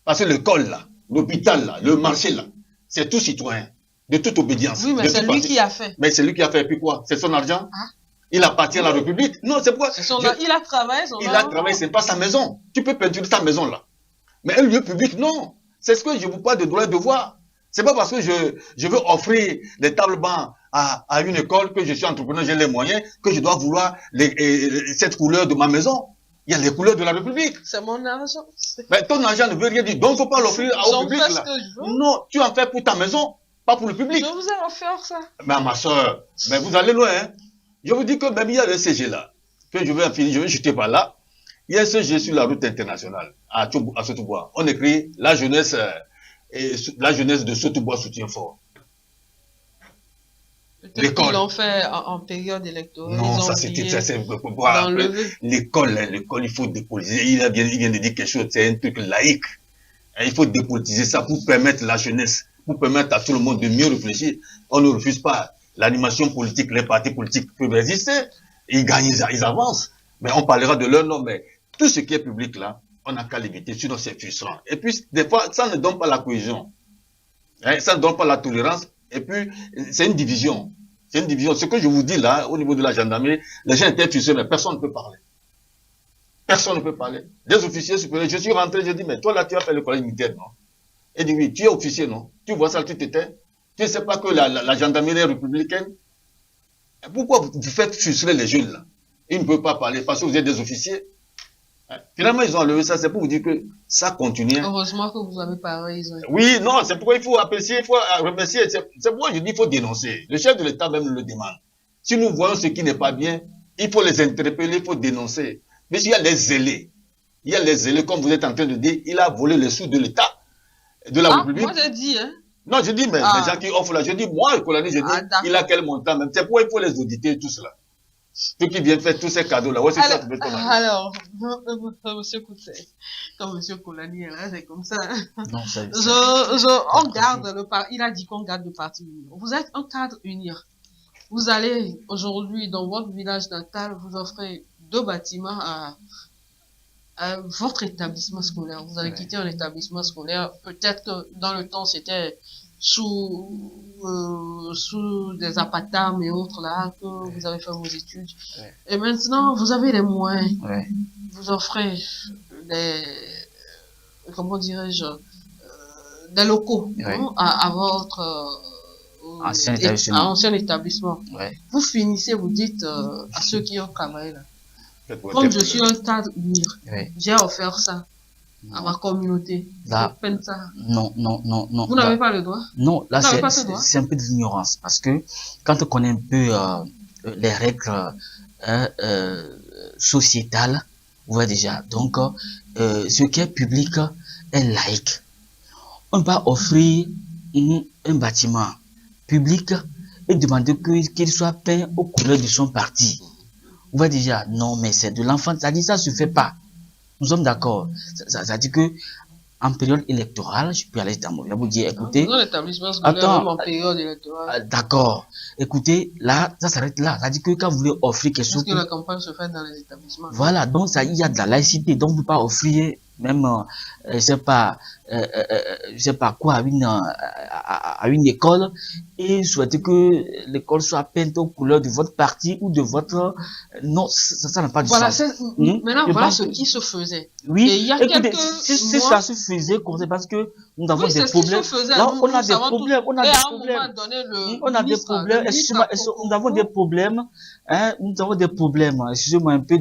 Parce que l'école là, l'hôpital là, le marché là, c'est tout citoyen, de toute obédience. Oui, mais de c'est toute lui partie. qui a fait. Mais c'est lui qui a fait, puis quoi? C'est son argent? Ah. Il appartient à la République? Non, c'est pourquoi? Il a travaillé son Il a travaillé, c'est pas sa maison. Tu peux peinturer ta maison là. Mais un lieu public, non. C'est ce que je vous parle de droit et devoir. C'est pas parce que je veux offrir des tables bancs à une école que je suis entrepreneur, j'ai les moyens, que je dois vouloir cette couleur de ma maison. Il y a les couleurs de la République. C'est mon argent. Mais ton argent ne veut rien dire. Donc, il ne faut pas l'offrir au public. J'en fais ce Là. que je veux. Non, tu en fais pour ta maison, pas pour le public. Je vous ai offert ça. Mais ma soeur, mais vous allez loin. Hein? Je vous dis que même il y a le CG là, que je vais finir, je vais jeter par là. Il y a un CG sur la route internationale, à Sotobois. On écrit la jeunesse de Sotobois soutient fort. Peut-être qu'ils l'ont fait en période électorale. Non, ça c'était l'école, il faut dépolitiser. Il vient de dire quelque chose, c'est un truc laïque. Il faut dépolitiser ça pour permettre la jeunesse, pour permettre à tout le monde de mieux réfléchir. On ne refuse pas l'animation politique, les partis politiques peuvent résister. Ils gagnent, ils avancent. Mais on parlera de leur nom, mais tout ce qui est public là, on n'a qu'à l'éviter, sinon c'est frustrant. Et puis, des fois, ça ne donne pas la cohésion. Hein, ça ne donne pas la tolérance. Et puis, c'est une division. C'est une division. Ce que je vous dis là, au niveau de la gendarmerie, les gens étaient frustrés, mais personne ne peut parler. Personne ne peut parler. Des officiers supérieurs, je suis rentré, je dis, mais toi là, tu as fait le collège militaire, non? Il dit, oui, tu es officier, non? Tu vois ça, tu t'étais? Tu ne sais pas que la gendarmerie est républicaine? Et pourquoi vous faites frustrer les jeunes là? Ils ne peuvent pas parler parce que vous êtes des officiers. Finalement, ils ont enlevé ça, c'est pour vous dire que ça continue. Heureusement que vous avez parlé. Oui, non, c'est pourquoi il faut apprécier, il faut remercier. C'est pourquoi je dis qu'il faut dénoncer. Le chef de l'État même le demande. Si nous voyons ce qui n'est pas bien, il faut les interpeller, il faut dénoncer. Mais s'il y a les zélés, comme vous êtes en train de dire, il a volé les sous de l'État, de la République. Moi j'ai dit, hein. Non, je dis, mais les gens qui offrent là, je dis, moi, Kolani, je dis, il a quel montant même. C'est pourquoi il faut les auditer, tout cela. Ceux qui viennent faire tous ces cadeaux-là. Ouais, alors, monsieur Koutsé, comme monsieur Kolani est là, c'est comme ça. Non, on garde le parti. Il a dit qu'on garde le parti uni. Vous êtes un cadre unir. Vous allez aujourd'hui dans votre village natal, vous offrez 2 bâtiments à votre établissement scolaire. Vous allez quitter un établissement scolaire. Peut-être que dans le temps, c'était sous des apatames et autres là que vous avez fait vos études. Et maintenant, vous avez les moyens. Vous offrez comment dirais-je, des locaux à votre ancien établissement. Vous finissez, vous dites à ceux qui ont travaillé là. Comme je suis un cadre unir, j'ai offert ça à ma communauté. Là, ça. Non. Vous n'avez pas le droit? Non, là c'est un peu d'ignorance parce que quand on connaît un peu les règles sociétales, vous voyez déjà, donc ce qui est public est laïque. On va offrir un bâtiment public et demander qu'il soit peint aux couleurs de son parti. Vous voyez déjà, non, mais c'est de l'enfant, ça dit ça se fait pas. Nous sommes d'accord. Ça dit que en période électorale, je peux aller dans mon vous dire, écoutez. Attends, en période électorale. D'accord. Écoutez, là, ça s'arrête là. Ça dit que quand vous voulez offrir quelque chose. Parce que la campagne se fait dans les établissements. Voilà, donc ça, il y a de la laïcité. Donc, vous ne pouvez pas offrir même, je sais pas quoi, à une école, et souhaiter que l'école soit peinte aux couleurs de votre parti ou de votre... Non, ça n'a pas de Voilà, sens. maintenant, Je voilà pense ce que- qui se faisait. Oui, Et il y a écoutez, quelques si mois, ça se faisait comme c'est parce que nous avons oui, des c'est ce qui se problèmes. faisait. Là, on Nous a des savons tous. problèmes, on a Et des à un problèmes. moment donné, On a des problèmes, excusez-moi, nous avons des problèmes, hein, nous avons des problèmes, excusez-moi un peu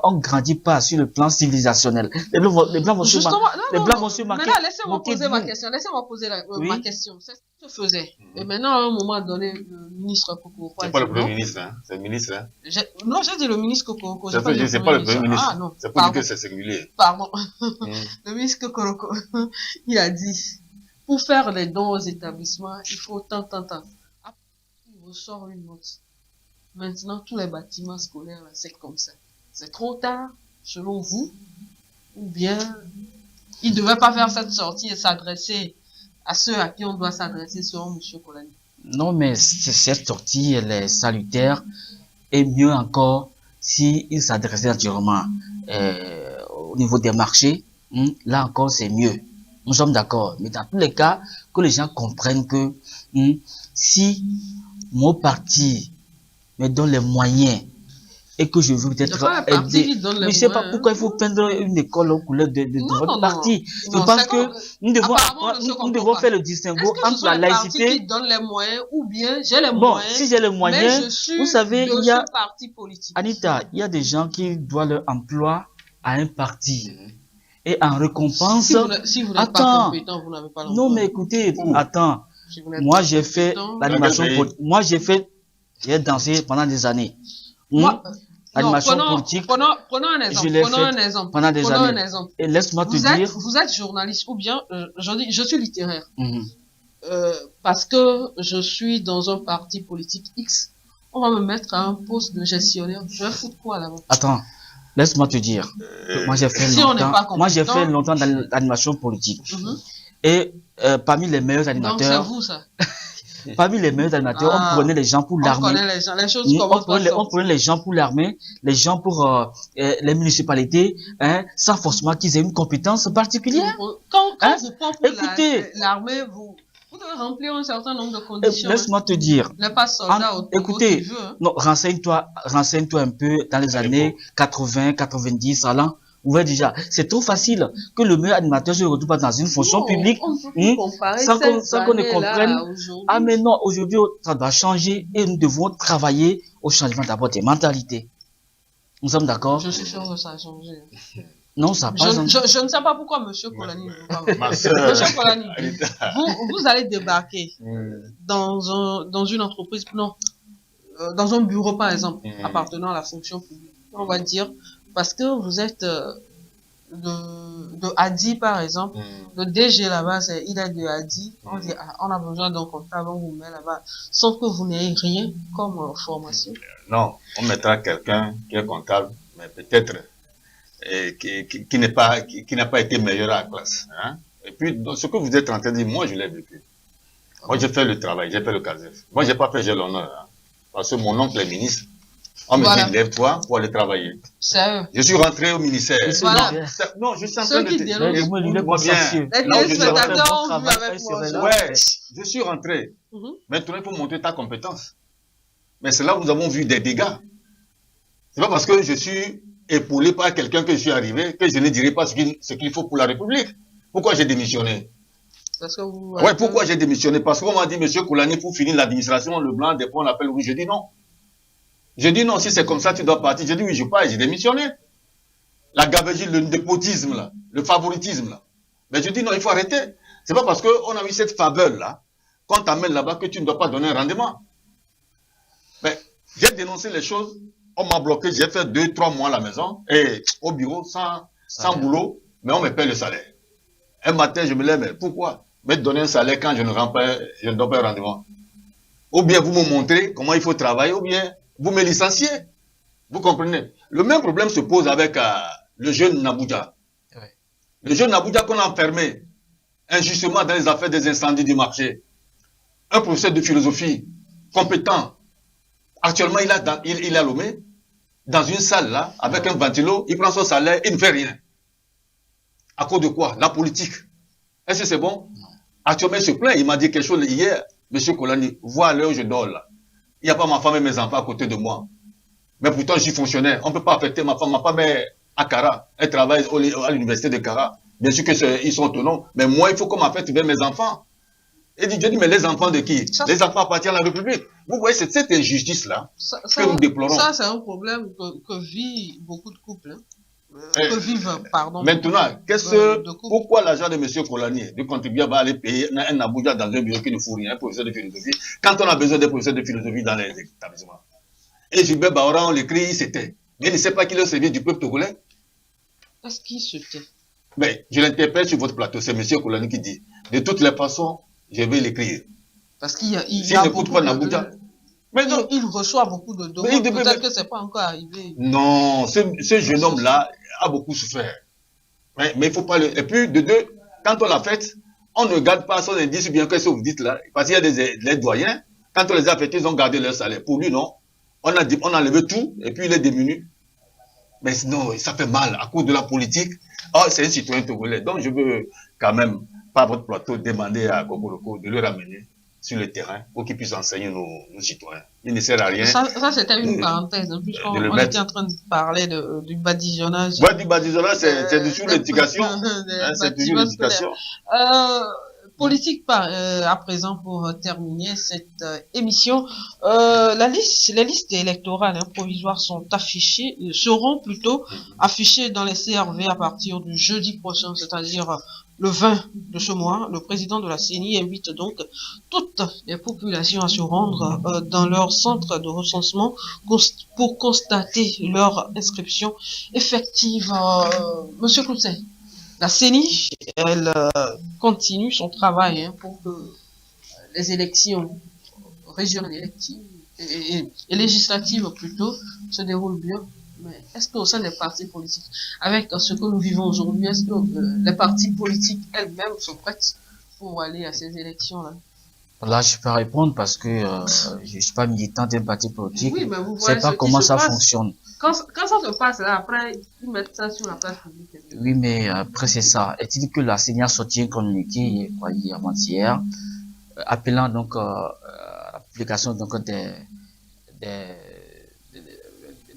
on grandit pas sur le plan civilisationnel. Les Blancs vont Justement, les non, Blancs non. vont se Maintenant, laissez-moi moquer de poser ma nous. question. Laissez-moi poser ma Oui, question. C'est ce qui se faisait. Et maintenant, à un moment donné, le ministre Kokoko a C'est pas dit le Premier non. ministre, hein. C'est le ministre. Hein. Non, j'ai dit le ministre Kokoko. J'ai C'est pas dit le c'est Premier pas le ministre. Premier ministre. Ah non, C'est pour dire pardon. que c'est singulier. Pardon. Mm. Le ministre Kokoko, il a dit, pour faire les dons aux établissements, il faut tant. Après, il ressort une note. Maintenant, tous les bâtiments scolaires, là, c'est comme ça. C'est trop tard, selon vous, ou bien il ne devait pas faire cette sortie et s'adresser à ceux à qui on doit s'adresser selon M. Kolani. non, mais cette sortie, elle est salutaire, et mieux encore, si il s'adressait naturellement, au niveau des marchés, là encore, c'est mieux. Nous sommes d'accord. Mais dans tous les cas, que les gens comprennent que, si mon parti me donne les moyens et que je veux Il n'y a peut-être pas un parti aider. qui donne Mais les je sais pas moyens. pourquoi il faut peindre une école aux couleurs de Non, votre non. parti. Je Non, pense c'est que comme- nous devons, apparemment, on ne se nous comprend devons pas. faire le Est-ce distinguo que ce entre sont la les partis laïcité. qui donnent les moyens ou bien j'ai les Bon, moyens, si j'ai les mais moyens, je suis vous savez, de il y a, ce parti politique. Anita, il y a des gens qui doivent leur emploi à un parti. Et en récompense, Si vous n'êtes pas attends, compétent, vous n'avez pas non l'emploi. mais écoutez, Ouh. attends, Si vous n'êtes moi pas j'ai fait compétent- l'animation Dans quel politique. Moi j'ai dansé pendant des années. Moi, Animation non, politique, prenons un exemple. je l'ai Prenons un fait exemple. pendant des Prenons un années. exemple. Et laisse-moi te dire, Vous êtes journaliste ou bien, je suis littéraire. Mhm. Parce que je suis dans un parti politique X, on va me mettre à un poste de gestionnaire. Je vais foutre quoi là-bas? Attends, laisse-moi te dire, moi j'ai fait Si on n'est pas longtemps, moi j'ai compétent- fait longtemps dans l'animation politique. Mhm. Et parmi les meilleurs Donc c'est animateurs, vous ça. parmi les meilleurs animateurs, Ah. on prenait les gens pour On l'armée. connaît les gens. Les choses On commencent par prenait les gens pour l'armée, les gens pour les municipalités, sans forcément qu'ils aient une compétence particulière. Quand Hein? vous prenez pour Écoutez. l'armée, vous devez remplir un certain nombre de Et conditions. laisse-moi te dire, Vous n'êtes pas soldat au Togo écoutez, qui veut. Hein. non, renseigne-toi un peu dans les À années l'époque. 80, 90, allant. Vous voyez déjà, c'est trop facile que le meilleur animateur se retrouve pas dans une fonction Non, publique, on peut plus comparer sans qu'on ne cette comprenne. année-là à aujourd'hui. Ah mais non, aujourd'hui, ça doit changer et nous devons travailler au changement d'abord des mentalités. Nous sommes d'accord? Je suis sûr que ça a changé. Non, ça n'a pas changé. Je ne sais pas pourquoi M. Kolani ne veut pas. Ma M. soeur. Kolani, Anita. vous allez débarquer dans une entreprise, non, dans un bureau par exemple, appartenant à la fonction publique. On va dire, parce que vous êtes de Adi par exemple, le DG là-bas, il est de Adi, on dit, on a besoin d'un comptable, on vous met là-bas, sans que vous n'ayez rien comme formation. Non, on mettra quelqu'un qui est comptable, mais peut-être qui n'a pas été meilleur à la classe. Hein? Et puis, dans ce que vous êtes en train de dire, moi, je l'ai vécu. Moi, j'ai fait le travail, j'ai fait le CASEF. Moi, j'ai pas fait, j'ai l'honneur. Hein? Parce que mon oncle est ministre. On me Voilà. dit, lève-toi pour aller travailler. C'est eux. Je suis rentré au ministère. Voilà. Non, je suis en Ceux train qui de dénoncent. Écoute-moi bien. Les Là où je suis rentré, téléspectateurs ont vu avec moi. ouais, je suis rentré. Mhm. Maintenant, il faut montrer ta compétence. Mais c'est là où nous avons vu des dégâts. C'est pas parce que je suis épaulé par quelqu'un que je suis arrivé que je ne dirai pas ce qu'il faut pour la République. Pourquoi j'ai démissionné? Parce que vous. Ouais, pourquoi j'ai démissionné? Parce qu'on m'a dit, monsieur Koulani, pour finir l'administration, le blanc, des fois on l'appelle oui. Je dis non. Je dis non, si c'est comme ça, tu dois partir. Je dis oui, je pars et j'ai démissionné. La gabegie, le népotisme, là, le favoritisme, là. Mais je dis non, il faut arrêter. C'est pas parce qu'on a eu cette faveur, là, qu'on t'amène là-bas que tu ne dois pas donner un rendement. Mais j'ai dénoncé les choses, on m'a bloqué, j'ai fait 2-3 mois à la maison, et au bureau, sans boulot, mais on me paie le salaire. Un matin, je me lève, mais pourquoi me donner un salaire quand je ne donne pas un rendement? Ou bien vous me montrez comment il faut travailler, ou bien vous me licenciez. Vous comprenez? Le même problème se pose avec le jeune Nabouja. Ouais. Le jeune Nabouja qu'on a enfermé injustement dans les affaires des incendies du marché. Un professeur de philosophie compétent. Actuellement, il est à Lomé, dans une salle là, avec un ventilo, il prend son salaire, il ne fait rien. À cause de quoi? La politique. Est-ce que c'est bon? Actuellement, il se plaint. Il m'a dit quelque chose hier. Monsieur Kolani, vois l'heure où je dors là. Il n'y a pas ma femme et mes enfants à côté de moi. Mais pourtant, je suis fonctionnaire. On ne peut pas affecter ma femme. Ma femme est à Cara. Elle travaille à l'université de Cara. Bien sûr qu'ils sont autonomes. Mais moi, il faut qu'on m'affecte vers mes enfants. Et je dis, mais les enfants de qui? Les enfants appartiennent à la République. Vous voyez, c'est cette injustice-là que nous déplorons. Ça, c'est un problème que vivent beaucoup de couples. Hein. Que vivent, pardon. Maintenant, pourquoi l'agent de M. Kolani, du contribuable, va aller payer un Abuja dans un bureau qui ne fout rien, un professeur de philosophie, quand on a besoin d'un professeur de philosophie dans les établissements? Et Gilbert Baora, on l'écrit, il s'était. Mais il ne sait pas qu'il est au service du peuple togolais. Est-ce qu'il se tait? Mais je l'interpelle sur votre plateau, c'est M. Kolani qui dit. De toutes les façons, je vais l'écrire. Parce qu'il y a, s'il n'écoute pas Abuja. Mais non. Il reçoit beaucoup de demandes. Peut-être que ce n'est pas encore arrivé. Non, ce jeune homme-là a beaucoup souffert. Mais il ne faut pas le. Et puis, de deux, quand on l'a fait, on ne garde pas son indice, bien que ce que vous dites là. Parce qu'il y a les doyens, quand on les a affectés, ils ont gardé leur salaire. Pour lui, non. On a enlevé tout, et puis il est diminué. Mais sinon, ça fait mal à cause de la politique. Oh, c'est un citoyen togolais. Donc, je veux quand même, par votre plateau, demander à Kokoroko de le ramener sur le terrain pour qu'il puisse enseigner nos citoyens. Il ne sert à rien. Ça c'était une parenthèse, hein, puisqu'on était en train de parler du badigeonnage. Ouais, du badigeonnage, c'est toujours l'éducation. C'est toujours l'éducation. Politique à présent pour terminer cette émission. Les listes électorales provisoires seront plutôt affichées dans les CRV à partir du jeudi prochain, c'est-à-dire le 20 de ce mois. Le président de la CENI invite donc toutes les populations à se rendre dans leur centre de recensement pour constater leur inscription effective. Monsieur Clousset, la CENI, elle continue son travail pour que les élections régionales électives et législatives plutôt se déroulent bien. Mais est-ce qu'au sein des partis politiques, avec ce que nous vivons aujourd'hui, est-ce que les partis politiques elles-mêmes sont prêtes pour aller à ces élections-là? Là, je peux répondre parce que je ne suis pas militant d'un parti politique. Oui, mais vous je ne sais pas comment ça fonctionne. Quand ça se passe là, après, ils mettent ça sur la place publique. Oui, mais après, c'est ça. Est-il que la CENI a sorti un communiqué, avant-hier, appelant donc l'application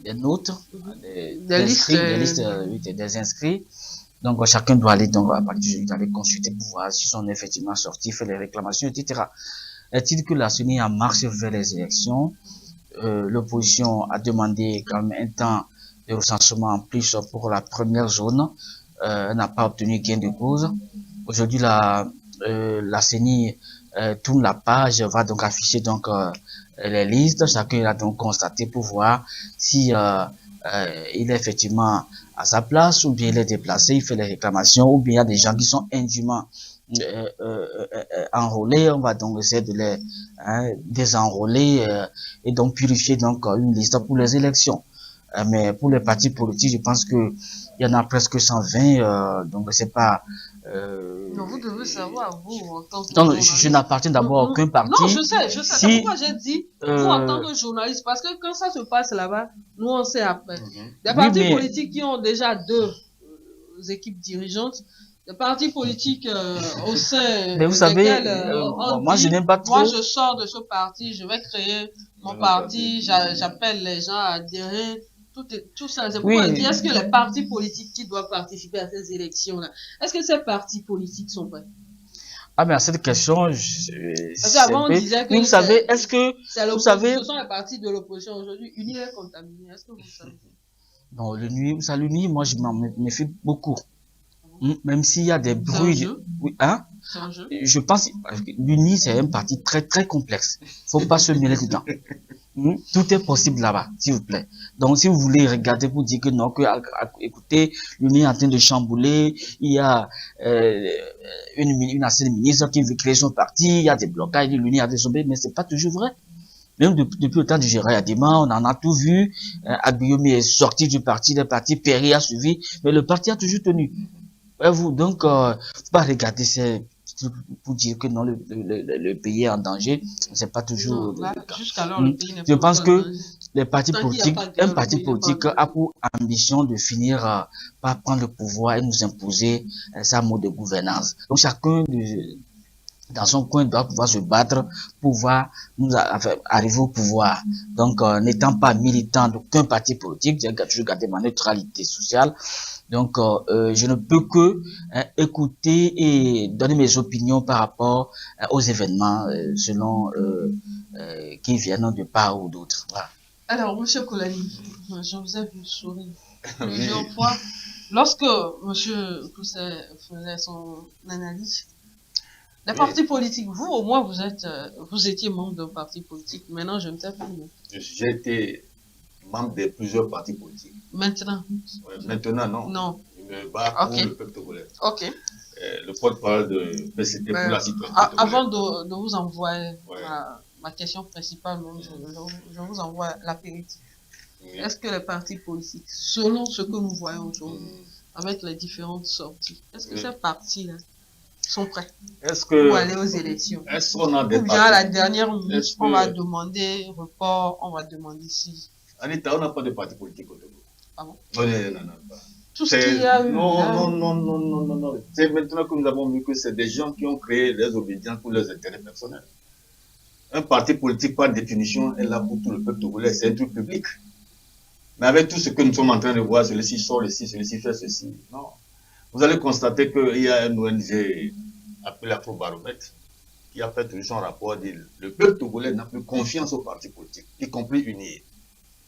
des notes, des inscrits. Donc, chacun doit aller, donc, à partir de aller consulter pour voir s'ils sont effectivement sortis, faire les réclamations, etc. Est-il que la CENI a marché vers les élections? L'opposition a demandé quand même un temps de recensement en plus pour la première zone. N'a pas obtenu gain de cause. Aujourd'hui, la CENI tourne la page, va donc afficher donc les listes. Chacun a donc constaté pour voir si il est effectivement à sa place, ou bien il est déplacé, il fait les réclamations, ou bien il y a des gens qui sont indûment enrôlés. On va donc essayer de les désenrôler et donc purifier donc une liste pour les élections. Mais pour les partis politiques, je pense que il y en a presque 120, donc c'est pas. Non, vous devez savoir, vous, en tant que journaliste. Je n'appartiens d'abord à aucun parti. Non, je sais. C'est pourquoi j'ai dit, vous, en tant que journaliste, parce que quand ça se passe là-bas, nous, on sait après. Des partis politiques qui ont déjà deux équipes dirigeantes, des partis politiques au sein. Mais vous savez, moi, je n'aime pas trop. Moi, je sors de ce parti, je vais créer mon parti, j'appelle les gens à adhérer. Tout ça, c'est pourquoi est-ce que les partis politiques qui doivent participer à ces élections-là, est-ce que ces partis politiques sont prêts? Ah, mais à cette question, parce qu'avant, on disait que vous savez, est-ce que vous savez, ce sont les partis de l'opposition aujourd'hui, unis et contaminés. Est-ce que vous savez? Non, l'UNI, moi, je m'en méfie beaucoup. Même s'il y a des bruits. Oui, hein? C'est un jeu. Je pense que l'UNI, c'est un parti très, très complexe. Faut pas se mêler dedans. Tout est possible là-bas, s'il vous plaît. Donc, si vous voulez regarder pour dire que non, écoutez, l'UNI est en train de chambouler, il y a une ancienne ministre qui veut créer son parti, il y a des blocages, l'UNI a désobéi, mais c'est pas toujours vrai. Même depuis le temps de Gérard Adema, on en a tout vu. Aguillaume est sorti du parti, le parti Perry a suivi, mais le parti a toujours tenu. Donc, faut pas regarder pour dire que non, le pays est en danger. C'est pas toujours. Jusqu'alors, le pays n'est je pas pense que les partis Tant qu'il y a politiques, pas de un dialogue, parti il y a pas politique de- a pour ambition de finir par prendre le pouvoir et nous imposer sa mode de gouvernance. Donc chacun dans son coin doit pouvoir se battre pour pouvoir arriver au pouvoir. Donc n'étant pas militant d'aucun parti politique, j'ai toujours gardé ma neutralité sociale. Donc je ne peux que écouter et donner mes opinions par rapport aux événements selon qui viennent de part ou d'autre. Voilà. Alors, monsieur Kolani, je vous ai vu sourire Oui. plusieurs fois. Lorsque monsieur Pousset faisait son analyse, les Oui. partis politiques, vous au moins vous étiez membre d'un parti politique. Maintenant, je ne sais plus. J'ai été membre de plusieurs partis politiques. Maintenant, Maintenant, non. non. Je me bats pour Ok. le peuple togolais. Ok. Le porte-parole de PCT pour la citoyenneté togolaise. Avant de vous envoyer Ouais. ma question principale, je vous envoie l'apéritif. Oui. Est-ce que les partis politiques, selon ce que nous voyons aujourd'hui, Mm. avec les différentes sorties, est-ce que Oui. ces partis-là sont prêts Est-ce pour que aller aux élections? est-ce qu'on a des Ou bien à la partis? dernière minute, Est-ce on va que- demander report, on va demander si. Anita, on n'a pas de parti politique au Togo. Ah bon? Non, non, non. Tout ce qu'il y a eu. Non, là, non. C'est maintenant que nous avons vu que c'est des gens qui ont créé les obédiences pour leurs intérêts personnels. Un parti politique, par définition, est là pour tout le peuple togolais. C'est un truc public. Mais avec tout ce que nous sommes en train de voir, celui-ci sort ici, celui-ci fait ceci. Non. Vous allez constater qu'il y a un ONG appelé Afrobaromètre qui a fait toujours son rapport. Dit, le peuple togolais n'a plus confiance aux partis politiques, y compris unis.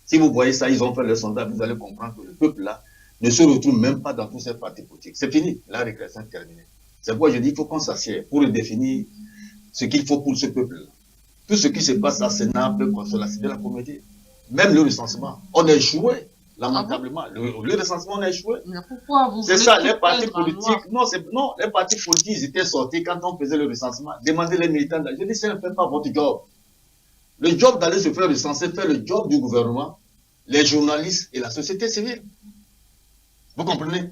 Si vous voyez ça, ils ont fait le sondage, vous allez comprendre que le peuple là ne se retrouve même pas dans tous ces partis politiques. C'est fini, la régression est terminée. C'est pourquoi je dis qu'il faut qu'on s'assied pour définir ce qu'il faut pour ce peuple-là. Tout ce qui se passe à Sénat peut consoler de la comédie. Même le recensement, on a échoué, lamentablement. Le recensement, on a échoué. Mais pourquoi vous C'est voulez ça, tout les partis peindre en noir? politiques. Non, les partis politiques, ils étaient sortis quand on faisait le recensement. Demandez les militants. Je dis, ça ne fait pas votre job. Le job d'aller se faire recenser, faire le job du gouvernement, les journalistes et la société civile. Vous comprenez?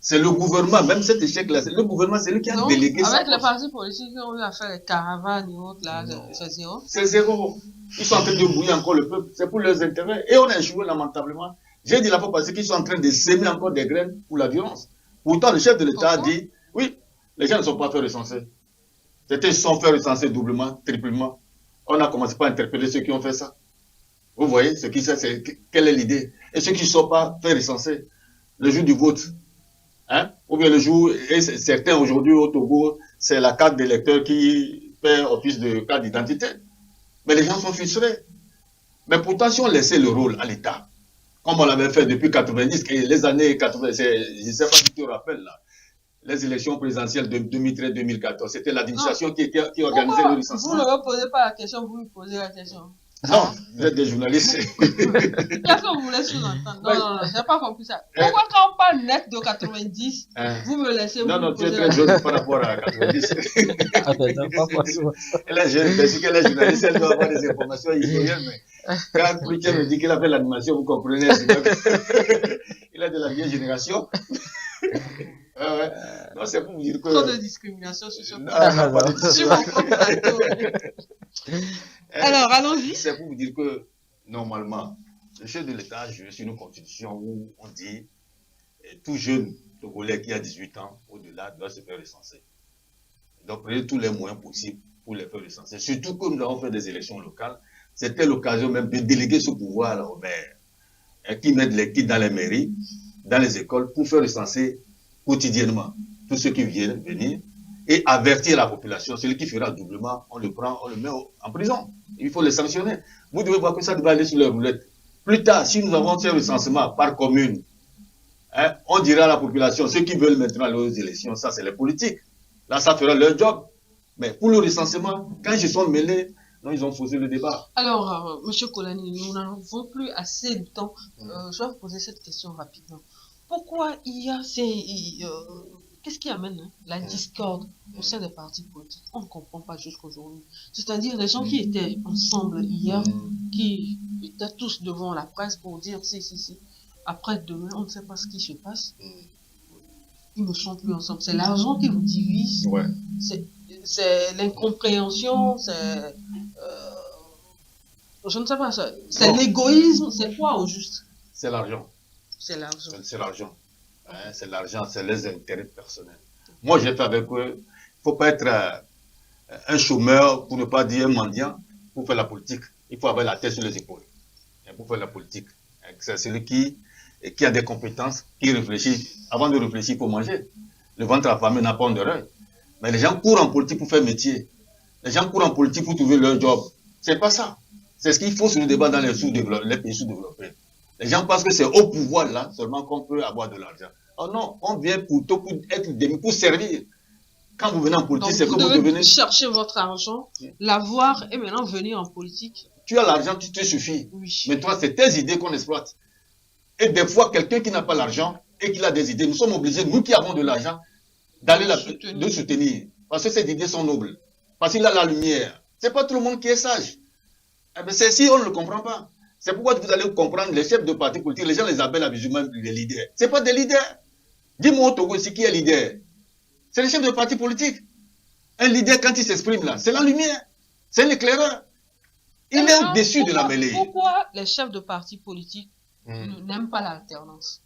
C'est le gouvernement, même cet échec-là, le gouvernement, c'est lui qui a Donc, délégué ça. avec les partis politiques, on a fait les caravanes et autres, là, c'est zéro. C'est zéro. Ils sont en train de bouillir encore le peuple. C'est pour leurs intérêts. Et on a échoué lamentablement. J'ai dit la fois passée qu'ils sont en train de s'aimer encore des graines pour la violence. Pourtant, le chef de l'État a dit, oui, les gens ne sont pas fait recenser. Ils sont fait recenser doublement, triplement. On a commencé par interpeller ceux qui ont fait ça. Vous voyez, ce qui c'est quelle est l'idée? Et ceux qui ne sont pas fait recenser le jour du vote. Hein? Ou bien le jour, et certains aujourd'hui au Togo, c'est la carte d'électeur qui fait office de carte d'identité. Mais les gens sont frustrés. Mais pourtant, si on laissait le rôle à l'État, comme on l'avait fait depuis 90, et les années 80, je ne sais pas si tu te rappelles, là, les élections présidentielles de 2013-2014, c'était l'administration qui organisait le recensement. Vous ne me posez pas la question, vous lui posez la question. Non, vous êtes des journalistes. Qu'est-ce que vous voulez sous-entendre? Non, je n'ai pas compris ça. Pourquoi quand on parle net de 90, vous me laissez Non, tu es très jeune par rapport à 90. Elle est jeune, parce qu'elle est journaliste, elle doit avoir des informations historiennes. Mais quand Briquet me dit qu'il a fait l'animation, vous comprenez. Il est de la vieille génération. Ouais. Non, c'est pour vous dire que. Trop de discrimination sur ce Non, pas de discrimination. Alors, allons-y. C'est pour vous dire que, normalement, le chef de l'État joue sur une constitution où on dit tout jeune Togolais qui a 18 ans au-delà doit se faire recenser. Donc, prenez tous les moyens possibles pour les faire recenser. Surtout que nous avons fait des élections locales, c'était l'occasion même de déléguer ce pouvoir au maire, qui mettent les kits dans les mairies, dans les écoles, pour faire recenser quotidiennement tous ceux qui viennent venir et avertir la population. Celui qui fera doublement, on le prend, on le met en prison. Il faut le sanctionner. Vous devez voir que ça devait aller sur les roulettes. Plus tard, si nous avons fait recensement par commune, on dira à la population, ceux qui veulent maintenant aller aux élections, ça c'est les politiques. Là, ça fera leur job. Mais pour le recensement, quand ils sont mêlés, non, ils ont faussé le débat. Alors, M. Kolani, nous n'avons plus assez de temps. Je vais vous poser cette question rapidement. Pourquoi il y a ces... qu'est-ce qui amène la discorde au sein des partis politiques? On ne comprend pas jusqu'aujourd'hui. C'est-à-dire les gens qui étaient ensemble hier, qui étaient tous devant la presse pour dire si. Après demain, on ne sait pas ce qui se passe. Ils ne sont plus ensemble. C'est l'argent qui vous divise. Ouais. C'est l'incompréhension, c'est Je ne sais pas ça. C'est l'égoïsme, c'est quoi au juste? C'est l'argent. C'est l'argent. C'est l'argent. Hein, c'est l'argent, c'est les intérêts personnels. Moi, j'ai fait avec eux. Il ne faut pas être un chômeur, pour ne pas dire un mendiant, pour faire la politique. Il faut avoir la tête sur les épaules. Et pour faire la politique. C'est celui qui a des compétences, qui réfléchit. Avant de réfléchir, il faut manger. Le ventre affamé n'a pas honte de l'œil. Mais les gens courent en politique pour faire métier. Les gens courent en politique pour trouver leur job. C'est pas ça. C'est ce qu'il faut sur le débat dans les pays sous-développés. Les gens pensent que c'est au pouvoir là seulement qu'on peut avoir de l'argent. Oh non, on vient pour être pour servir. Quand vous venez en politique, c'est que vous devenez... chercher votre argent, l'avoir et maintenant venir en politique. Tu as l'argent, tu te suffis. Oui. Mais toi, c'est tes idées qu'on exploite. Et des fois, quelqu'un qui n'a pas l'argent et qui a des idées, nous sommes obligés, nous qui avons de l'argent, d'aller le soutenir. Parce que ces idées sont nobles. Parce qu'il a la lumière. C'est pas tout le monde qui est sage. Eh bien, c'est si on ne le comprend pas. C'est pourquoi vous allez comprendre les chefs de partis politiques, les gens les appellent habituellement les leaders. C'est pas des leaders. Dis-moi au Togo ici qui est leader. C'est les chefs de partis politiques. Un leader, quand il s'exprime là, c'est la lumière. C'est l'éclaireur. Il est au-dessus de la mêlée. Pourquoi les chefs de partis politiques n'aiment pas l'alternance?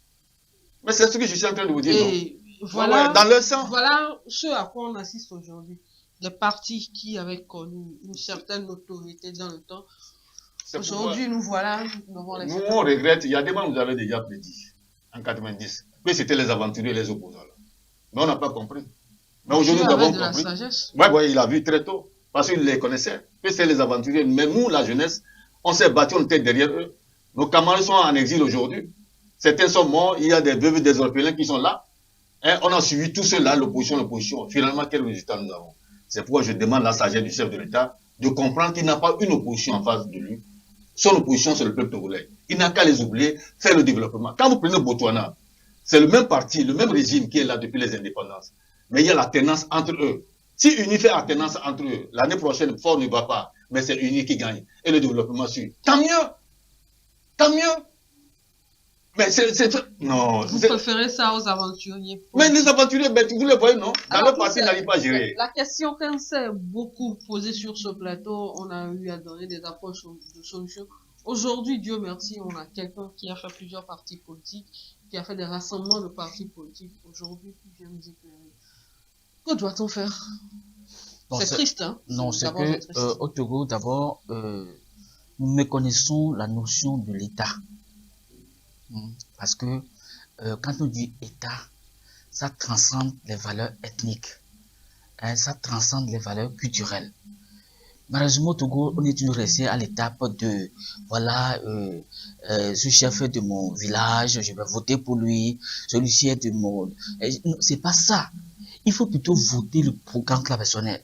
Mais c'est ce que je suis en train de vous dire. Et voilà, dans leur sang. Voilà ce à quoi on assiste aujourd'hui. Des partis qui avaient connu une certaine autorité dans le temps. Aujourd'hui, nous voilà devant les... Nous, on regrette. Il y a des moments où vous avez déjà prédit, en 90, que c'était les aventuriers et les opposants. Là. Mais on n'a pas compris. Mais aujourd'hui, nous avons compris. Oui, il a vu très tôt. Parce qu'il les connaissait. Que c'est les aventuriers. Mais nous, la jeunesse, on s'est battu, on était derrière eux. Nos camarades sont en exil aujourd'hui. Certains sont morts. Il y a des veuves, des orphelins qui sont là. Hein, on a suivi tout cela, l'opposition. Finalement, quel résultat nous avons? C'est pourquoi je demande la sagesse du chef de l'État de comprendre qu'il n'a pas une opposition en face de lui. Son opposition, c'est le peuple togolais. Il n'a qu'à les oublier, faire le développement. Quand vous prenez Botswana, c'est le même parti, le même régime qui est là depuis les indépendances. Mais il y a la tenance entre eux. Si Uni fait la tenance entre eux, l'année prochaine, fort ne va pas, mais c'est Uni qui gagne. Et le développement suit. Tant mieux! Tant mieux! Mais non. Vous préférez ça aux aventuriers? Mais les aventuriers, vous les voyez, non? Dans leur parti, ils n'arrivent pas à gérer. La question qu'on s'est beaucoup posée sur ce plateau, on a eu à donner des approches de solutions. Aujourd'hui, Dieu merci, on a quelqu'un qui a fait plusieurs partis politiques, qui a fait des rassemblements de partis politiques. Aujourd'hui, qui vient nous éclairer. Que doit-on faire? C'est triste, hein? Non, c'est que au Togo, d'abord, nous méconnaissons la notion de l'État. Parce que quand on dit État, ça transcende les valeurs ethniques, hein, ça transcende les valeurs culturelles. Malheureusement, au Togo, on est toujours resté à l'étape de, voilà, ce chef de mon village, je vais voter pour lui, celui-ci est de mon... C'est pas ça. Il faut plutôt voter le programme que la personne a.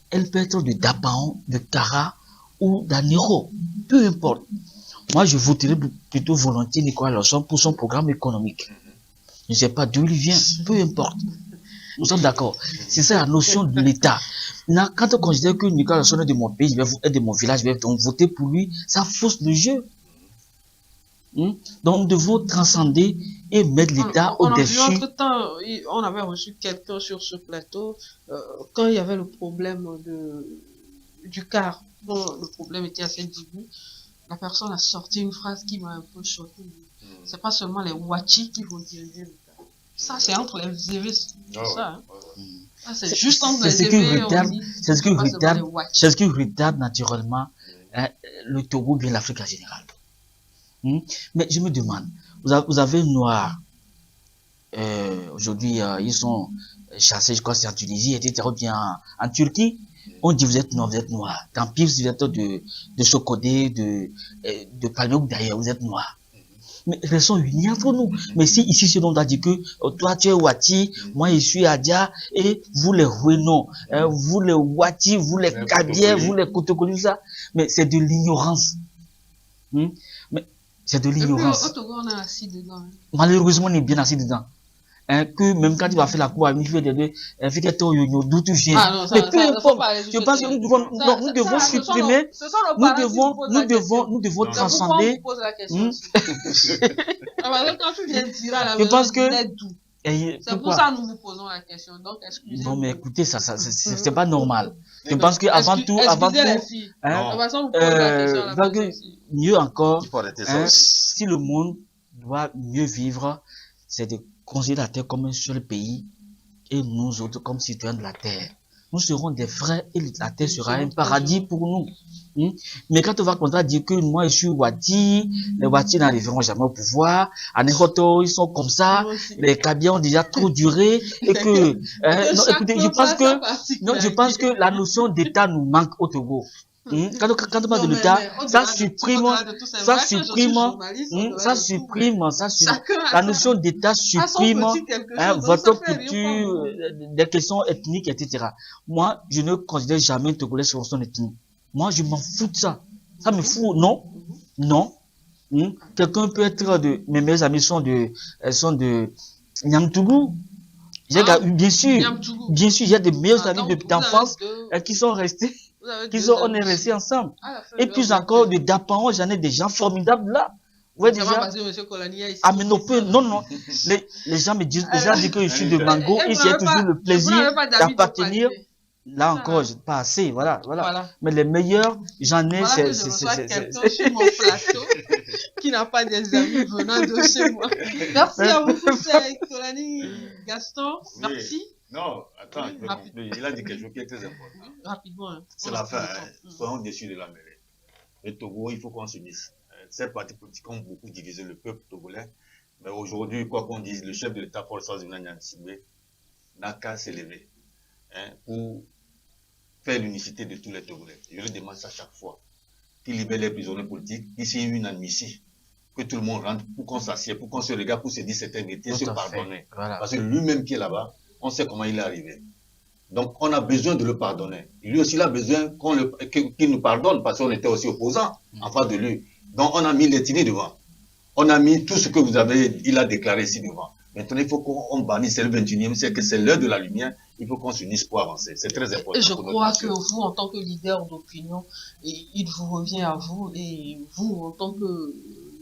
Elle peut être de Dapaon, de Kara ou d'Anero, peu importe. Moi, je voterai plutôt volontiers Nicolas Lawson pour son programme économique. Je ne sais pas d'où il vient, peu importe. Nous sommes d'accord. C'est ça la notion de l'État. Quand on considère que Nicolas Lawson est de mon pays, est de mon village, je vais donc voter pour lui, ça fausse le jeu. Donc, nous devons transcender et mettre l'État au-dessus. Entre-temps, on avait reçu quelqu'un sur ce plateau, quand il y avait le problème du car, dont le problème était assez début. La personne a sorti une phrase qui m'a un peu choqué. C'est pas seulement les Wachi qui vont diriger l'État. Ça, c'est entre les éveils. C'est ça. Hein. C'est juste entre les éveils. C'est ce qui retarde naturellement le Togo bien l'Afrique en général. Mais je me demande, vous avez Noirs. Aujourd'hui, ils sont chassés, je crois, c'est en Tunisie, etc. Ou bien en Turquie. On dit vous êtes noir. Tant pis si vous êtes de Sokodé, de Palmeau d'ailleurs, vous êtes noir. Mais restons unis entre nous. Mais si ici, ce dont on a dit que toi tu es Wati, moi je suis Adia, et vous les Ruénons, vous les Wati, vous les Kabiens, vous les Kotokoli, ça, mais c'est de l'ignorance. Mais c'est de l'ignorance. Au Togo, on est assis dedans. Malheureusement, on est bien assis dedans. Que même quand tu vas faire la cour, il fait d'où tu viens. Mais peu importe, je pense que nous devons supprimer, nous devons transcender. Quand tu viens dire à la je pense que Et C'est pour pourquoi? ça que nous vous posons la question. Donc, excusez-nous. Non, mais écoutez, c'est pas normal. Je pense que avant Excusez les tout, filles. hein, De toute façon, vous posez la question à la donc, personne aussi. mieux encore, Il faut arrêter ça hein, aussi. si le monde doit mieux vivre, c'est de considérer la Terre comme un seul pays et nous autres comme citoyens de la Terre. Nous serons des frères et la Terre sera un paradis pour nous. Mais quand on va dire que moi je suis Wati, les Wati n'arriveront jamais au pouvoir, à Nehoto, ils sont comme ça, les Kabyans ont déjà trop duré, et que, non, écoutez, je pense que la notion d'État nous manque au Togo. Quand on parle de l'État, ça supprime la notion d'État supprime votre culture, des questions ethniques, etc. Moi, je ne considère jamais un Togolais sur son ethnie. Moi, je m'en fous de ça. Ça me fout, non, non. Quelqu'un peut être mes meilleurs amis sont de Niamtougou. Bien sûr, il y a des meilleurs amis d'enfance qui sont restés. On est restés ensemble. Et puis encore, de Dapan, j'en ai des gens formidables là. Ouais, déjà. Ah, mais non. Les gens me disent, que je suis de Mango et j'ai toujours le plaisir d'appartenir. Là encore, pas assez, voilà. Mais les meilleurs, j'en ai, c'est quelqu'un sur mon plateau qui n'a pas des amis venant de chez moi. Merci à vous, Kolani, Gaston, merci. Non, attends, il a dit quelque chose qui est très important. Rapidement. C'est la fin, soyons déçus de la mêlée. Le Togo, il faut qu'on s'unisse. Ces partis politiques ont beaucoup divisé le peuple togolais. Mais aujourd'hui, quoi qu'on dise, le chef de l'État, Paul Sazina-Nyansibé, n'a qu'à s'élever pour faire l'unicité de tous les Togolais. Je le demande ça chaque fois. Qu'il libère les prisonniers politiques, ici une amnistie, que tout le monde rentre, pour qu'on s'assied, pour qu'on se regarde, pour se dire cette vérité, se pardonner. Voilà. Parce que lui-même qui est là-bas, on sait comment il est arrivé. Donc on a besoin de le pardonner. Lui aussi il a besoin qu'il nous pardonne, parce qu'on était aussi opposants en face de lui. Donc on a mis l'ethnie devant. On a mis tout ce que il a déclaré ici devant. Maintenant, il faut qu'on bannisse, c'est le 21e siècle, c'est l'heure de la lumière, il faut qu'on s'unisse pour avancer. C'est très important. Et je crois que vous, en tant que leader d'opinion, il vous revient à vous, et vous, en tant que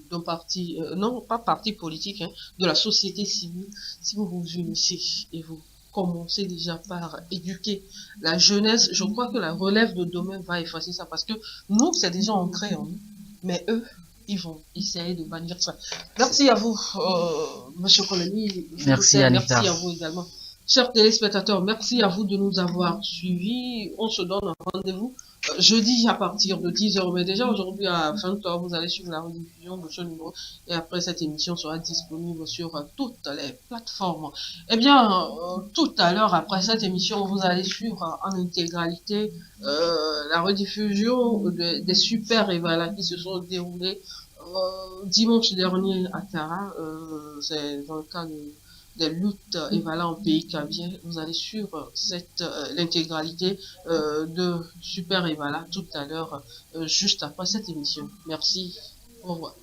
d'un parti, non pas parti politique, de la société civile, si vous vous unissez et vous commencez déjà par éduquer la jeunesse, je crois que la relève de demain va effacer ça, parce que nous, c'est déjà ancré en nous, mais eux, ils vont essayer de bannir ça. Merci à vous, Monsieur Kolani. Merci, Anita. Merci à vous également. Chers téléspectateurs, merci à vous de nous avoir suivis. On se donne un rendez-vous jeudi à partir de 10h. Mais déjà aujourd'hui à 20h, vous allez suivre la rediffusion de ce numéro. Et après, cette émission sera disponible sur toutes les plateformes. Eh bien, tout à l'heure, après cette émission, vous allez suivre en intégralité la rediffusion des super évalas qui se sont déroulés dimanche dernier à Tara. C'est dans le cadre des luttes Evala en pays kabien. Vous allez suivre l'intégralité de Super Evala tout à l'heure, juste après cette émission. Merci. Au revoir.